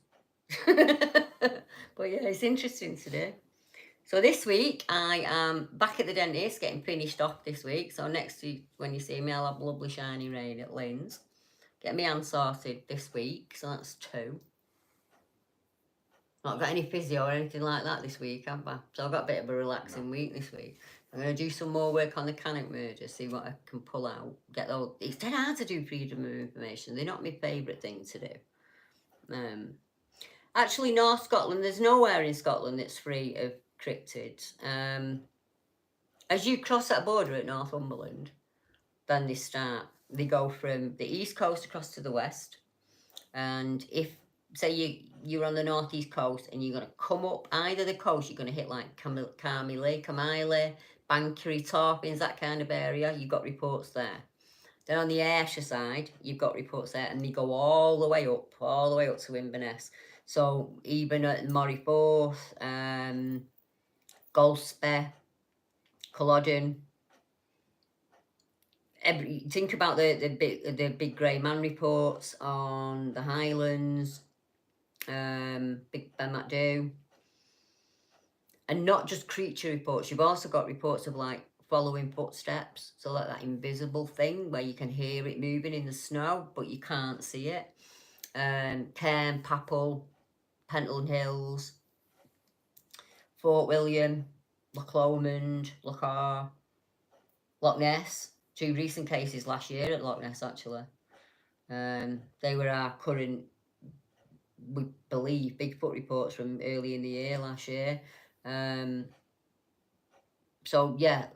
But yeah, it's interesting today. So this week, I am back at the dentist, getting finished off this week. So next week, when you see me, I'll have lovely shiny rain at Lynn's. Get my hand sorted this week, so that's 2. Not got any physio or anything like that this week, have I? So I've got a bit of a relaxing week this week. I'm going to do some more work on the Cannock murder, see what I can pull out. It's dead hard to do freedom of information. They're not my favourite thing to do. Actually, North Scotland, there's nowhere in Scotland that's free of cryptids. As you cross that border at Northumberland, then they go from the east coast across to the west. And if, say, you're on the northeast coast and you're going to come up either the coast, you're going to hit like Camile, Bankery, Torpins, that kind of area, you've got reports there. Then on the Ayrshire side, you've got reports there, and they go all the way up to Inverness. So even at Morriforth, Golspie, Culloden, think about the big grey man reports on the Highlands, Big Ben McDo, and not just creature reports. You've also got reports of like following footsteps, so like that invisible thing where you can hear it moving in the snow but you can't see it. Cairn, Papel, Pentland Hills, Fort William, Loch Lomond, Loch Arr, Loch Ness. 2 recent cases last year at Loch Ness, actually. They were our current, we believe, Bigfoot reports from early in the year last year. So yeah,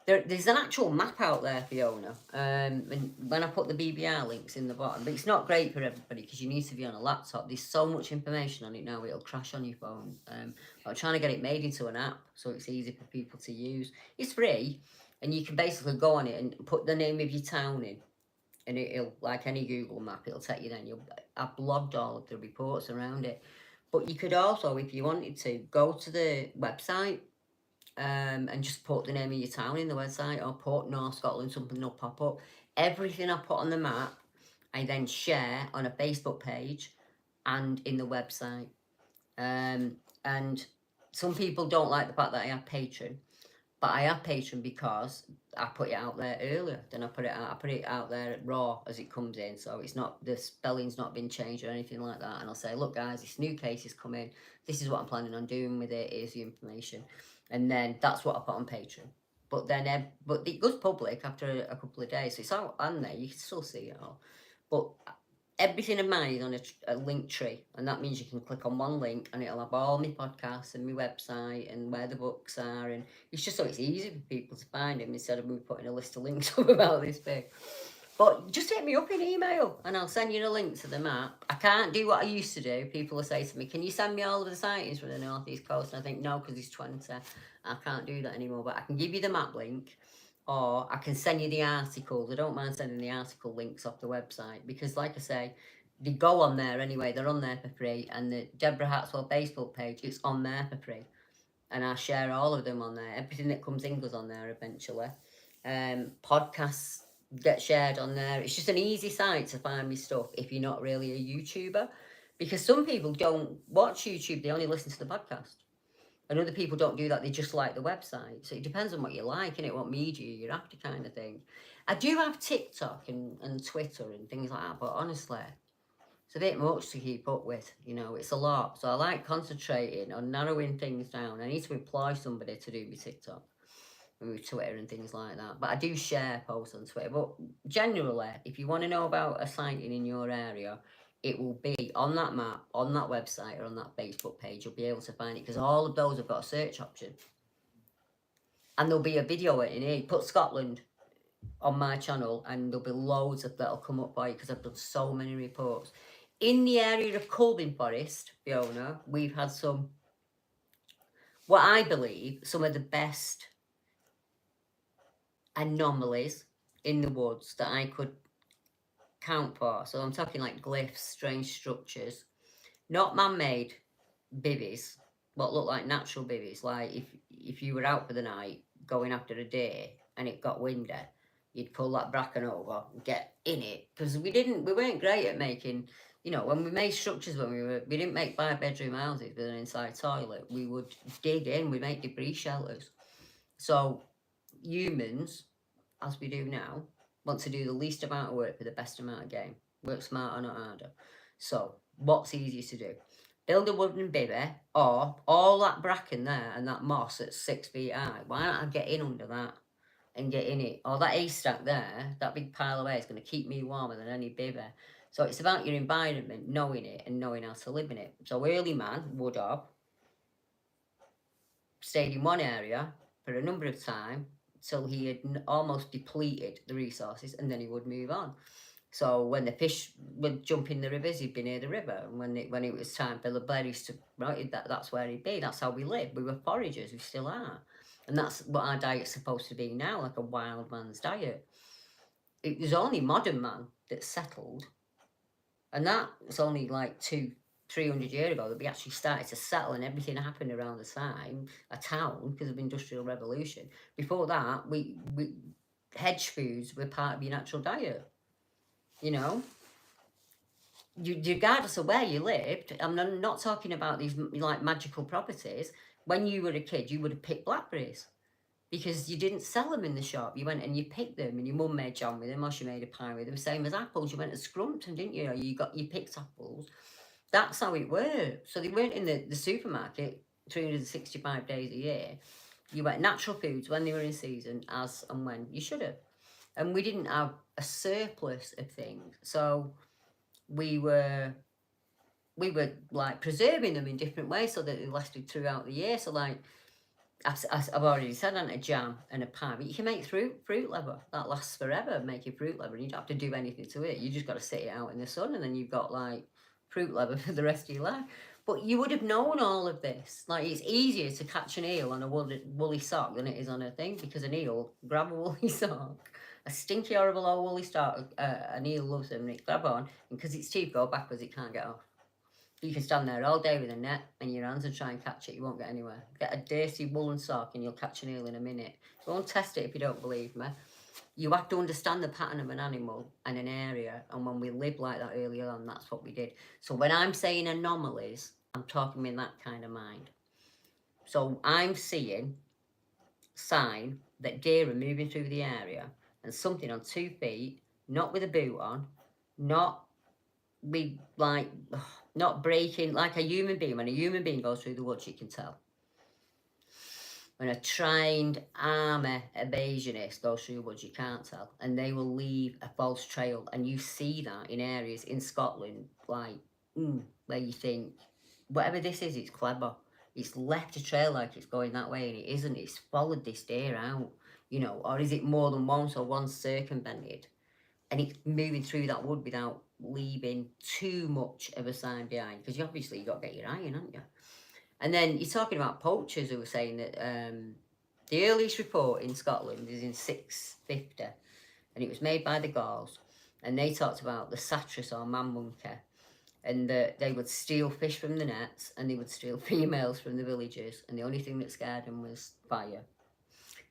there's an actual map out there, Fiona. And when I put the BBR links in the bottom, but it's not great for everybody because you need to be on a laptop. There's so much information on it now, it'll crash on your phone. I'm trying to get it made into an app so it's easy for people to use. It's free, and you can basically go on it and put the name of your town in, and it'll, like any Google map, it'll take you then. I've blogged all of the reports around it. But you could also, if you wanted to, go to the website, and just put the name of your town in the website, or put North Scotland, something will pop up. Everything I put on the map, I then share on a Facebook page and in the website. And some people don't like the fact that I have Patreon, but I have Patreon because I put it out there earlier than I put it out. I put it out there raw as it comes in, so it's not, the spelling's not been changed or anything like that. And I'll say, look guys, this new case has come in. This is what I'm planning on doing with it. Here's the information, and then that's what I put on Patreon. But then, but it goes public after a couple of days, so it's out on there. You can still see it all, but everything of mine is on a link tree, and that means you can click on one link and it'll have all my podcasts and my website and where the books are, and it's just so it's easy for people to find them instead of me putting a list of links up about this big. But just hit me up in email and I'll send you the link to the map. I can't do what I used to do. People will say to me, can you send me all of the sightings from the North East Coast? And I think, no, because it's 20. I can't do that anymore, but I can give you the map link, or I can send you the articles. I don't mind sending the article links off the website because, like I say, they go on there anyway. They're on there for free. And the Deborah Hartswell Facebook page, it's on there for free. And I share all of them on there. Everything that comes in goes on there eventually. Podcasts get shared on there. It's just an easy site to find me stuff if you're not really a YouTuber. Because some people don't watch YouTube, they only listen to the podcast. And other people don't do that, they just like the website. So it depends on what you like, innit? What media you're after, kind of thing. I do have TikTok and Twitter and things like that, but honestly, it's a bit much to keep up with, you know, it's a lot. So I like concentrating on narrowing things down. I need to employ somebody to do my TikTok and with Twitter and things like that. But I do share posts on Twitter. But generally, if you want to know about a sighting in your area, it will be on that map, on that website, or on that Facebook page. You'll be able to find it because all of those have got a search option. And there'll be a video in here. Put Scotland on my channel and there'll be loads of that'll come up by you because I've done so many reports. In the area of Culbin Forest, Fiona, we've had some, what I believe, some of the best anomalies in the woods that I could count for. So I'm talking like glyphs, strange structures, not man-made bivvies, what look like natural bivvies. Like if you were out for the night going after a deer and it got windy, you'd pull that bracken over and get in it, because we weren't great at making, you know, when we made structures, we didn't make 5-bedroom houses with an inside toilet. We would dig in, we make debris shelters. So humans, as we do now, want to do the least amount of work for the best amount of game. Work smarter, not harder. So what's easier to do? Build a wooden bivvy, or all that bracken there and that moss at 6 feet high. Why don't I get in under that and get in it? Or that haystack there, that big pile of hay, is going to keep me warmer than any bivvy. So it's about your environment, knowing it and knowing how to live in it. So early man would have stayed in one area for a number of time till he had almost depleted the resources, and then he would move on. So when the fish would jump in the rivers, he'd be near the river. And when it was time for the berries to, right, that's where he'd be. That's how we lived. We were foragers, we still are. And that's what our diet's supposed to be now, like a wild man's diet. It was only modern man that settled, and that was only like 300 years ago that we actually started to settle, and everything happened around the time, a town, because of industrial revolution. Before that, we hedge foods were part of your natural diet, you know. Regardless of where you lived, I'm not talking about these like magical properties. When you were a kid, you would have picked blackberries because you didn't sell them in the shop. You went and you picked them, and your mum made jam with them, or she made a pie with them. Same as apples, you went and scrumped them, didn't you? You picked apples. That's how it worked. So they weren't in the supermarket 365 days a year. You went natural foods when they were in season, as and when you should have. And we didn't have a surplus of things, so we were like preserving them in different ways so that they lasted throughout the year. So like I've already said, on a jam and a pie, but you can make fruit leather that lasts forever. Make your fruit leather, and you don't have to do anything to it. You just got to sit it out in the sun, and then you've got like fruit leather for the rest of your life. But you would have known all of this. Like, it's easier to catch an eel on a woolly sock than it is on a thing, because an eel, grab a woolly sock, a stinky horrible old woolly sock, an eel loves them, and it grab on, and because its teeth go backwards, it can't get off. You can stand there all day with a net in your hands and try and catch it. You won't get anywhere. Get a dirty woolen sock and you'll catch an eel in a minute. Go and test it if you don't believe me. You have to understand the pattern of an animal and an area. And when we lived like that earlier on, that's what we did. So when I'm saying anomalies, I'm talking in that kind of mind. So I'm seeing sign that deer are moving through the area, and something on 2 feet, not with a boot on, not we like not breaking like a human being. When a human being goes through the woods, you can tell. When a trained army evasionist goes through the woods, you can't tell, and they will leave a false trail. And you see that in areas in Scotland, like where you think, whatever this is, it's clever. It's left a trail like it's going that way, and it isn't. It's followed this deer out, you know. Or is it more than once, or one's circumvented, and it's moving through that wood without leaving too much of a sign behind? Because obviously you've got to get your eye in, haven't you? And then you're talking about poachers who were saying that the earliest report in Scotland is in 650, and it was made by the Gauls, and they talked about the satyrs or man monkey, and that they would steal fish from the nets, and they would steal females from the villages, and the only thing that scared them was fire.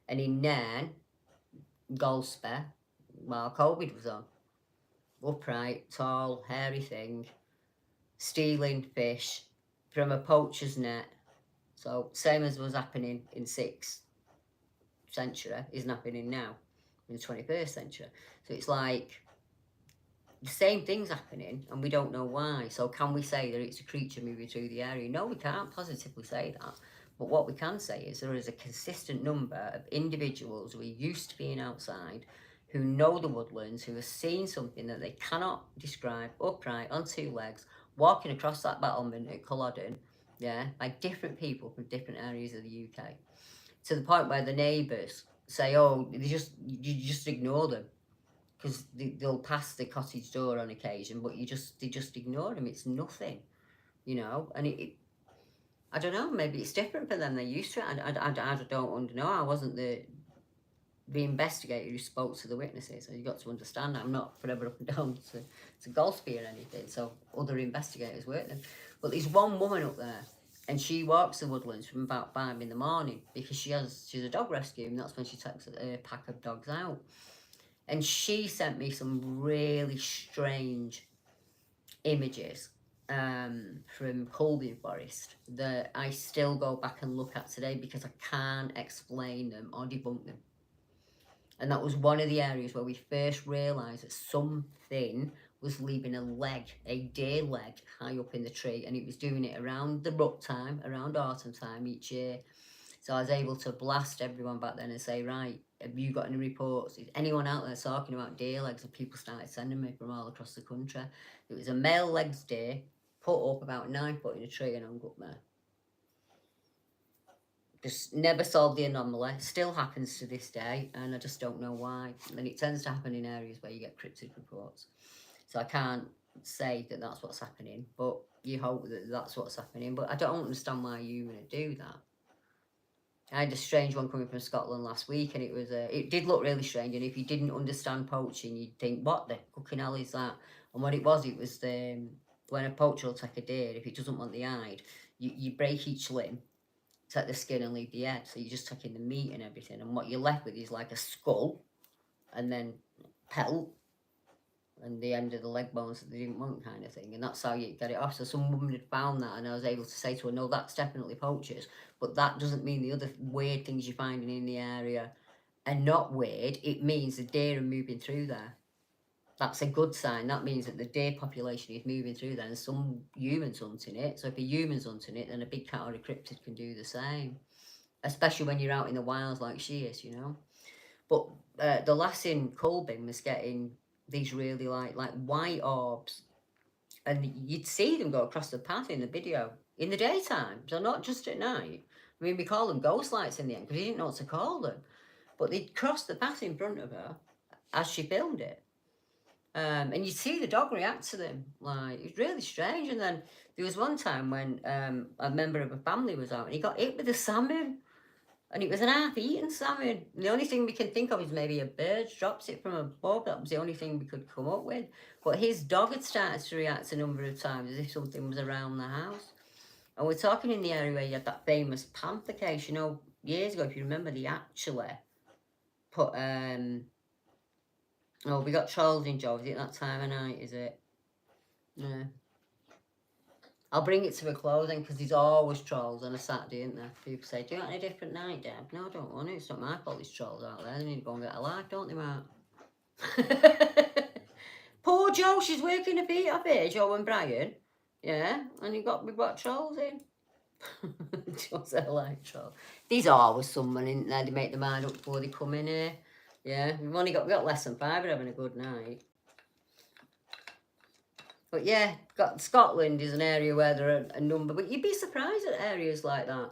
And in Nairn, Golspur, while COVID was on, upright, tall, hairy thing, stealing fish from a poacher's net. So same as was happening in 6th century is happening now in the 21st century. So it's like the same thing's happening, and we don't know why. So can we say that it's a creature moving through the area? No, we can't positively say that. But what we can say is there is a consistent number of individuals who are used to being outside, who know the woodlands, who have seen something that they cannot describe, upright, on 2 legs, walking across that battlement at Culloden, yeah, by different people from different areas of the UK, to the point where the neighbours say, oh, you just ignore them, because they'll pass the cottage door on occasion, but they just ignore them. It's nothing, you know. And I don't know, maybe it's different for them. They're used to it. I don't know. I wasn't the investigator who spoke to the witnesses. So you've got to understand that I'm not forever up and down to Golspie or anything. So other investigators work them. But there's one woman up there, and she walks the woodlands from about 5 in the morning, because she's a dog rescue, and that's when she takes a pack of dogs out. And she sent me some really strange images from Colby Forest that I still go back and look at today, because I can't explain them or debunk them. And that was one of the areas where we first realised that something was leaving a deer leg, high up in the tree, and it was doing it around the rut time, around autumn time each year. So I was able to blast everyone back then and say, right, have you got any reports? Is anyone out there talking about deer legs? And people started sending me from all across the country. It was a male legs deer, put up about 9 foot in a tree, and hung up there. Just never solved the anomaly. Still happens to this day, and I just don't know why. And it tends to happen in areas where you get cryptid reports. So I can't say that that's what's happening, but you hope that that's what's happening. But I don't understand why you want to do that. I had a strange one coming from Scotland last week, and it did look really strange. And if you didn't understand poaching, you'd think, what the cooking hell is that? And what it was when a poacher will take a deer, if it doesn't want the hide, you break each limb, take the skin and leave the head. So you're just taking the meat and everything. And what you're left with is like a skull, and then pelt, and the end of the leg bones that they didn't want, kind of thing. And that's how you get it off. So some woman had found that, and I was able to say to her, no, that's definitely poachers. But that doesn't mean the other weird things you're finding in the area are not weird. It means the deer are moving through there. That's a good sign. That means that the deer population is moving through there, and some humans hunting it. So if a human's hunting it, then a big cat or a cryptid can do the same. Especially when you're out in the wilds like she is, you know. But the lass in Colbin was getting these really like white orbs, and you'd see them go across the path in the video in the daytime, so not just at night. I mean, we call them ghost lights in the end because we didn't know what to call them, but they'd cross the path in front of her as she filmed it. And you'd see the dog react to them. Like, it's really strange. And then there was one time when a member of a family was out and he got hit with a salmon. And it was an half-eaten salmon. The only thing we can think of is maybe a bird drops it from above. That was the only thing we could come up with. But his dog had started to react a number of times as if something was around the house. And we're talking in the area where you had that famous panther case, you know, years ago, if you remember, they actually put, oh, we got trolls in Joe. Is it that time of night, is it? Yeah. I'll bring it to a close then, because there's always trolls on a Saturday, isn't there? People say, do you want a different night, Deb? No, I don't want it. It's not my fault there's trolls out there. They need to go and get a life, don't they, Mark? Poor Jo, she's working her feet off here, Jo and Brian. Yeah, and we've got trolls in. Jo's a like troll. These are always someone in there. They make their mind up before they come in here. Yeah, we got less than 5 and having a good night. But yeah, Scotland is an area where there are a number, but you'd be surprised at areas like that.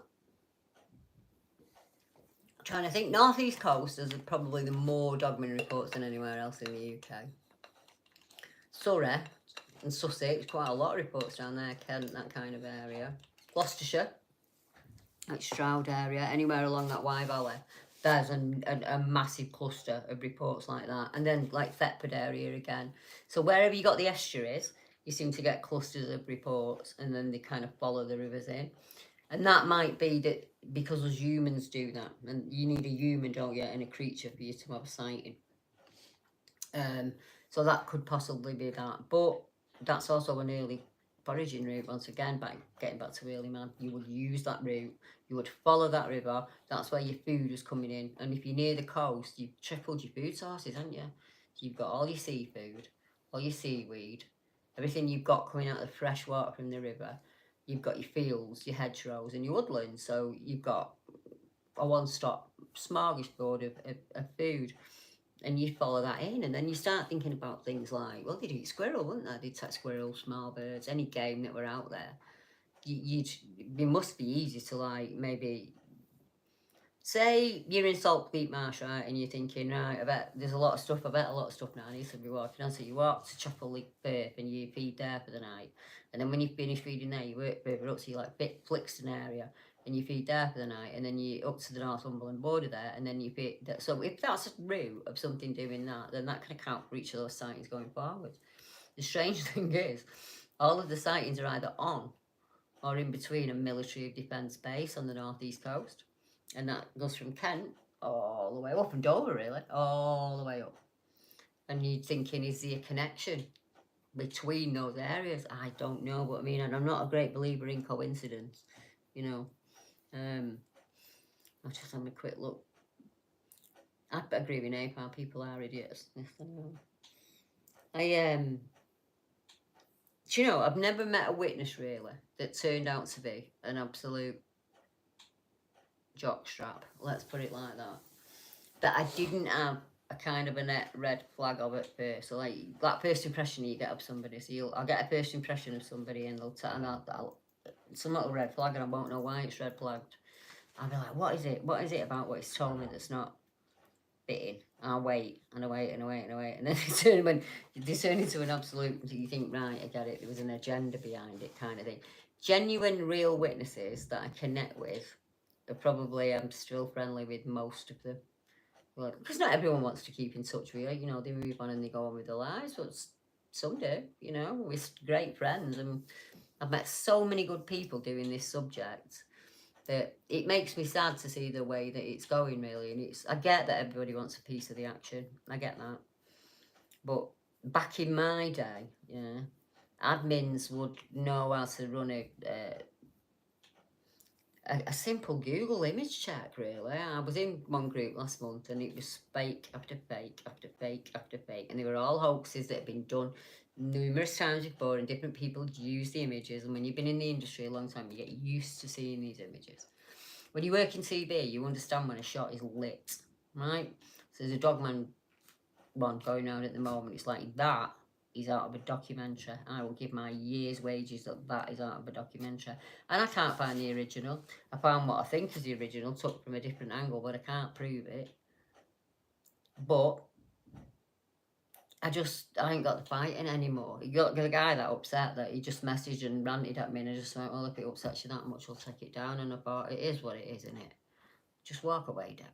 I'm trying to think, North East Coast is probably the more dogman reports than anywhere else in the UK. Surrey and Sussex, quite a lot of reports down there, Kent, that kind of area. Gloucestershire, like Stroud area, anywhere along that Wye Valley. There's a massive cluster of reports like that. And then like Thetford area again. So wherever you got the estuaries, you seem to get clusters of reports, and then they kind of follow the rivers in. And that might be that because us humans do that, and you need a human, don't you, and a creature for you to have a sighting. So that could possibly be that. But that's also an early foraging route. Once again, getting back to early man, you would use that route. You would follow that river. That's where your food is coming in. And if you're near the coast, you've tripled your food sources, haven't you? You've got all your seafood, all your seaweed, everything you've got coming out of the fresh water from the river. You've got your fields, your hedgerows, and your woodlands. So you've got a one-stop smorgasbord of food. And you follow that in, and then you start thinking about things like, well, they'd eat squirrel, wouldn't they? They'd take squirrels, small birds, any game that were out there. It must be easy to, like, maybe say you're in Saltpeat Marsh, right, and you're thinking, right, I bet a lot of stuff now needs to be walking on. So you walk to Chapel Lake Firth and you feed there for the night, and then when you finish feeding there, you work further up, so you like Flixton area, and you feed there for the night, and then you up to the Northumberland border there, and then you feed that. So if that's a route of something doing that, then that can account for each of those sightings going forward. The strange thing is, all of the sightings are either on or in between a military defence base on the northeast coast. And that goes from Kent all the way up, from Dover, really, all the way up. And you're thinking, is there a connection between those areas? I don't know, but I mean, and I'm not a great believer in coincidence, you know. I'll just have a quick look. I agree with Napalm, people are idiots. Do you know, I've never met a witness, really, that turned out to be an absolute jockstrap, let's put it like that. That I didn't have a kind of a net red flag of it first. So like that first impression you get of somebody. So I'll get a first impression of somebody, and it's not a red flag, and I won't know why it's red flagged. I'll be like, what is it? What is it about what he's told me that's not fitting? I'll wait and I wait and I wait and I wait, and then they turn into an absolute. You think, right, I get it. There was an agenda behind it, kind of thing. Genuine, real witnesses that I connect with probably I'm still friendly with most of them. Because not everyone wants to keep in touch with you. You know, they move on and they go on with their lives, but some do. You know, we're great friends, and I've met so many good people doing this subject that it makes me sad to see the way that it's going, really. And I get that everybody wants a piece of the action. I get that. But back in my day, yeah, admins would know how to run a simple Google image check, really. I was in one group last month and it was fake after fake after fake after fake. And they were all hoaxes that had been done numerous times before, and different people use the images. And when you've been in the industry a long time, you get used to seeing these images. When you work in TV, you understand when a shot is lit, right? So there's a Dogman one going on at the moment. It's like, that is out of a documentary. I will give my year's wages that is out of a documentary. And I can't find the original. I found what I think is the original, took from a different angle, but I can't prove it. But I ain't got the fighting anymore. You got the guy that upset that he just messaged and ranted at me, and I just went, well, if it upsets you that much, I'll take it down. And I thought, it is what it is, isn't it? Just walk away, Deb.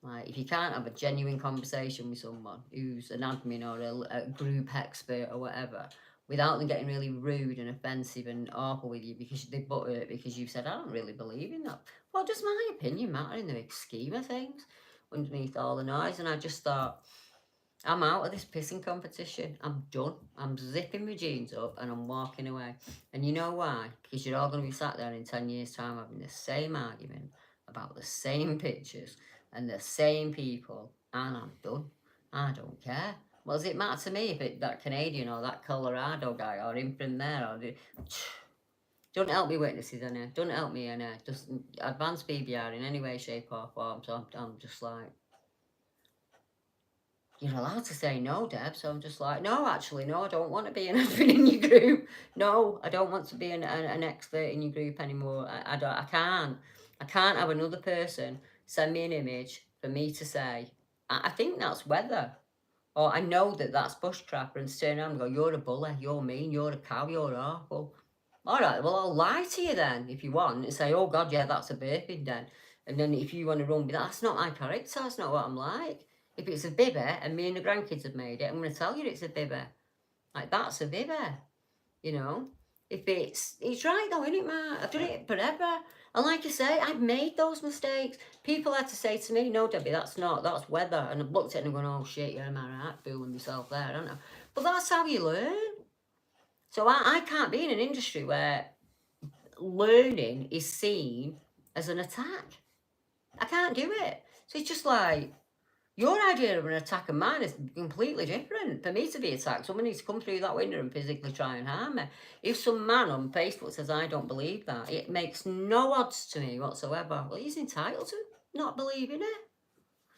Like, if you can't have a genuine conversation with someone who's an admin or a group expert or whatever, without them getting really rude and offensive and awful with you because they butt hurt because you said, I don't really believe in that. Well, does my opinion matter in the big scheme of things underneath all the noise? And I just thought, I'm out of this pissing competition. I'm done. I'm zipping my jeans up and I'm walking away. And you know why? Because you're all going to be sat there in 10 years' time having the same argument about the same pictures and the same people, and I'm done. I don't care. What does it matter to me if that Canadian or that Colorado guy or him from there or don't help me witnesses in it. Don't help me in it. Just advance BBR in any way, shape or form. So I'm just like, you're allowed to say no, Deb. So I'm just like, no, actually, no, I don't want to be an admin in your group. No, I don't want to be an expert in your group anymore. I can't have another person send me an image for me to say, I think that's weather. Or I know that that's bushcraft, and turn around and go, you're a bully, you're mean, you're a cow, you're awful. All right, well, I'll lie to you then if you want and say, oh, God, yeah, that's a burping den. And then if you want to run with that, that's not my character, that's not what I'm like. If it's a bibber and me and the grandkids have made it, I'm going to tell you it's a bibber. Like, that's a bibber, you know. If it's right though, isn't it, Matt? I've done it forever. And like I say, I've made those mistakes. People had to say to me, no, Debbie, that's weather. And I've looked at it and gone, oh shit, yeah, am I right? Fooling myself there, I don't know. But that's how you learn. So I can't be in an industry where learning is seen as an attack. I can't do it. So it's just like, your idea of an attack and mine is completely different. For me to be attacked, someone needs to come through that window and physically try and harm me. If some man on Facebook says, I don't believe that, it makes no odds to me whatsoever. Well, he's entitled to not believing it.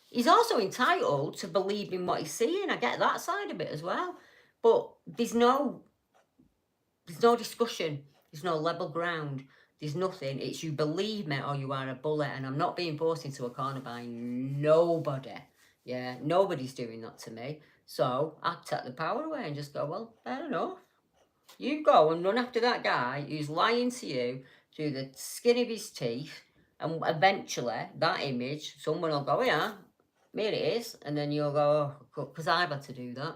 He's also entitled to believe in what he's seeing. I get that side of it as well. But there's no discussion. There's no level ground. There's nothing. It's you believe me or you are a bullet. And I'm not being forced into a corner by nobody. Yeah, nobody's doing that to me. So I take the power away and just go, well, fair enough. You go and run after that guy who's lying to you through the skin of his teeth. And eventually, that image, someone will go, yeah, here it is. And then you'll go, because I've had to do that.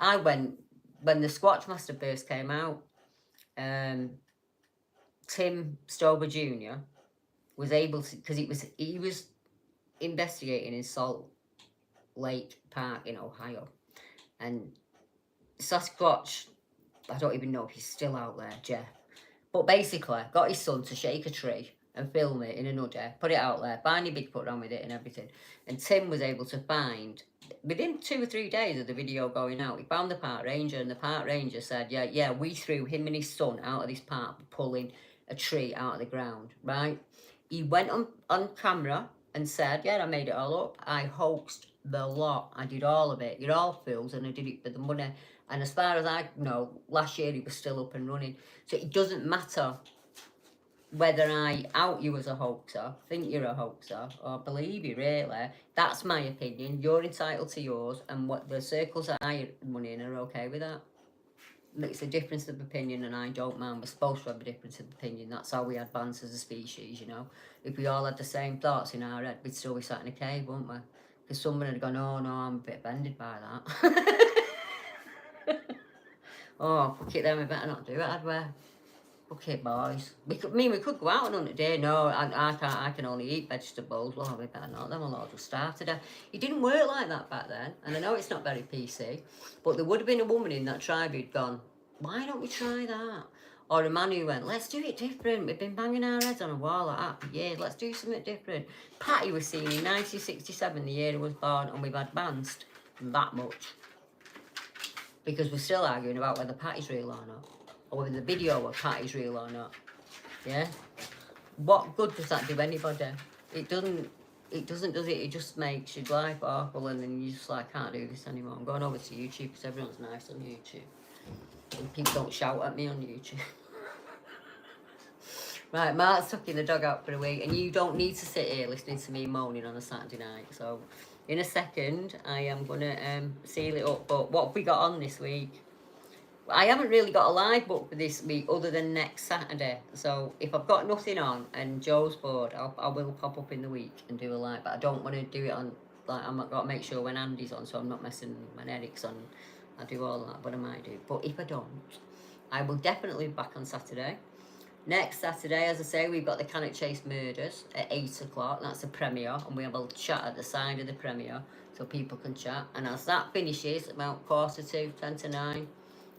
I went, when the Squatch Master first came out, Tim Stober Jr. was able to, because he was investigating in Salt Lake Park in Ohio, and Sasquatch, I don't even know if he's still out there, Jeff, but basically got his son to shake a tree and film it in a nudie, put it out there, find your Bigfoot on with it and everything. And Tim was able to find, within 2 or 3 days of the video going out, he found the park ranger, and the park ranger said, yeah, we threw him and his son out of this park pulling a tree out of the ground, right? He went on camera and said, yeah, I made it all up. I hoaxed the lot. I did all of it. You're all fools, and I did it for the money. And as far as I know, last year he was still up and running. So it doesn't matter whether I out you as a hoaxer, think you're a hoaxer, or believe you, really. That's my opinion. You're entitled to yours, and what the circles that I run in are okay with that. it's a difference of opinion, and I don't mind. We're supposed to have a difference of opinion. That's how we advance as a species, you know. If we all had the same thoughts in our head, we'd still be sat in a cave, wouldn't we? Because someone had gone, oh no, I'm a bit offended by that. Oh, fuck it then, we better not do it, had we? Fuck it, boys. We could go out on a day. No, I can't. I can only eat vegetables. Well, we better not. Then we'll all just starve to death. It didn't work like that back then, and I know it's not very PC, but there would have been a woman in that tribe who'd gone, why don't we try that? Or a man who went, let's do it different. We've been banging our heads on a wall like that for years. Let's do something different. Patty was seen in 1967, the year he was born, and we've advanced that much. Because we're still arguing about whether Patty's real or not. Or whether the video of Patty's real or not. Yeah? What good does that do anybody? It doesn't, does it? It just makes your life awful, and then you just like, can't do this anymore. I'm going over to YouTube because everyone's nice on YouTube. And people don't shout at me on YouTube. Right, Mark's tucking the dog out for a week, and you don't need to sit here listening to me moaning on a Saturday night. So, in a second, I am going to seal it up. But what have we got on this week? I haven't really got a live book for this week other than next Saturday. So, if I've got nothing on and Joe's bored, I will pop up in the week and do a live. But I don't want to do it on, like, I've got to make sure when Andy's on, so I'm not messing when Eric's on. I do all that, but I might do. But if I don't, I will definitely be back on Saturday. Next Saturday, as I say, we've got the Cannock Chase murders at 8 o'clock. That's the premiere, and we have a chat at the side of the premiere so people can chat. And as that finishes, about 8:45,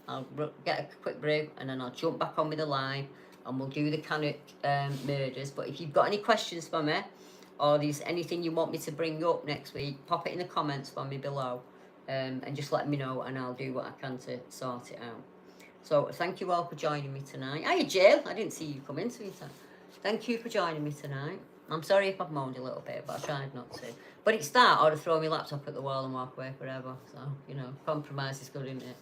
I'll get a quick brew, and then I'll jump back on with the live, and we'll do the Cannock murders. But if you've got any questions for me, or there's anything you want me to bring up next week, pop it in the comments for me below, and just let me know, and I'll do what I can to sort it out. So thank you all for joining me tonight. Hiya, Jill. I didn't see you come in, sweetheart. Thank you for joining me tonight. I'm sorry if I've moaned a little bit, but I tried not to. But it's that, or to throw my laptop at the wall and walk away forever. So, you know, compromise is good, isn't it?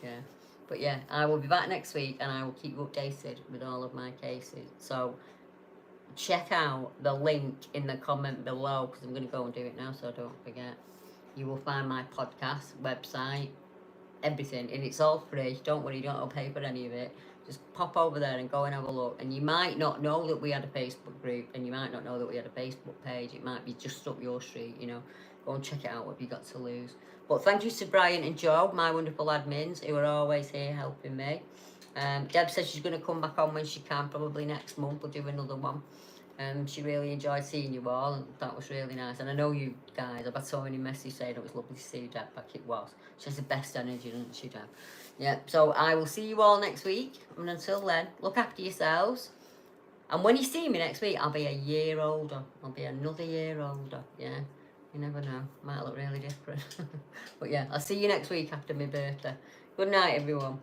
Yeah. But yeah, I will be back next week, and I will keep you updated with all of my cases. So check out the link in the comment below, because I'm going to go and do it now so I don't forget. You will find my podcast, website, everything, and it's all free. Don't worry, you don't have to pay for any of it. Just pop over there and go and have a look. And you might not know that we had a Facebook group, and you might not know that we had a Facebook page. It might be just up your street, you know. Go and check it out. What have you got to lose? But thank you to Brian and Joe, my wonderful admins, who are always here helping me. Deb says she's going to come back on when she can, probably next month. We'll do another one. She really enjoyed seeing you all, and that was really nice. And I know you guys, I've had so many messages saying it was lovely to see you, Deb, like it was. She has the best energy, doesn't she, Deb? Yeah, so I will see you all next week. And until then, look after yourselves. And when you see me next week, I'll be a year older. I'll be another year older, yeah. You never know. Might look really different. But yeah, I'll see you next week after my birthday. Good night, everyone.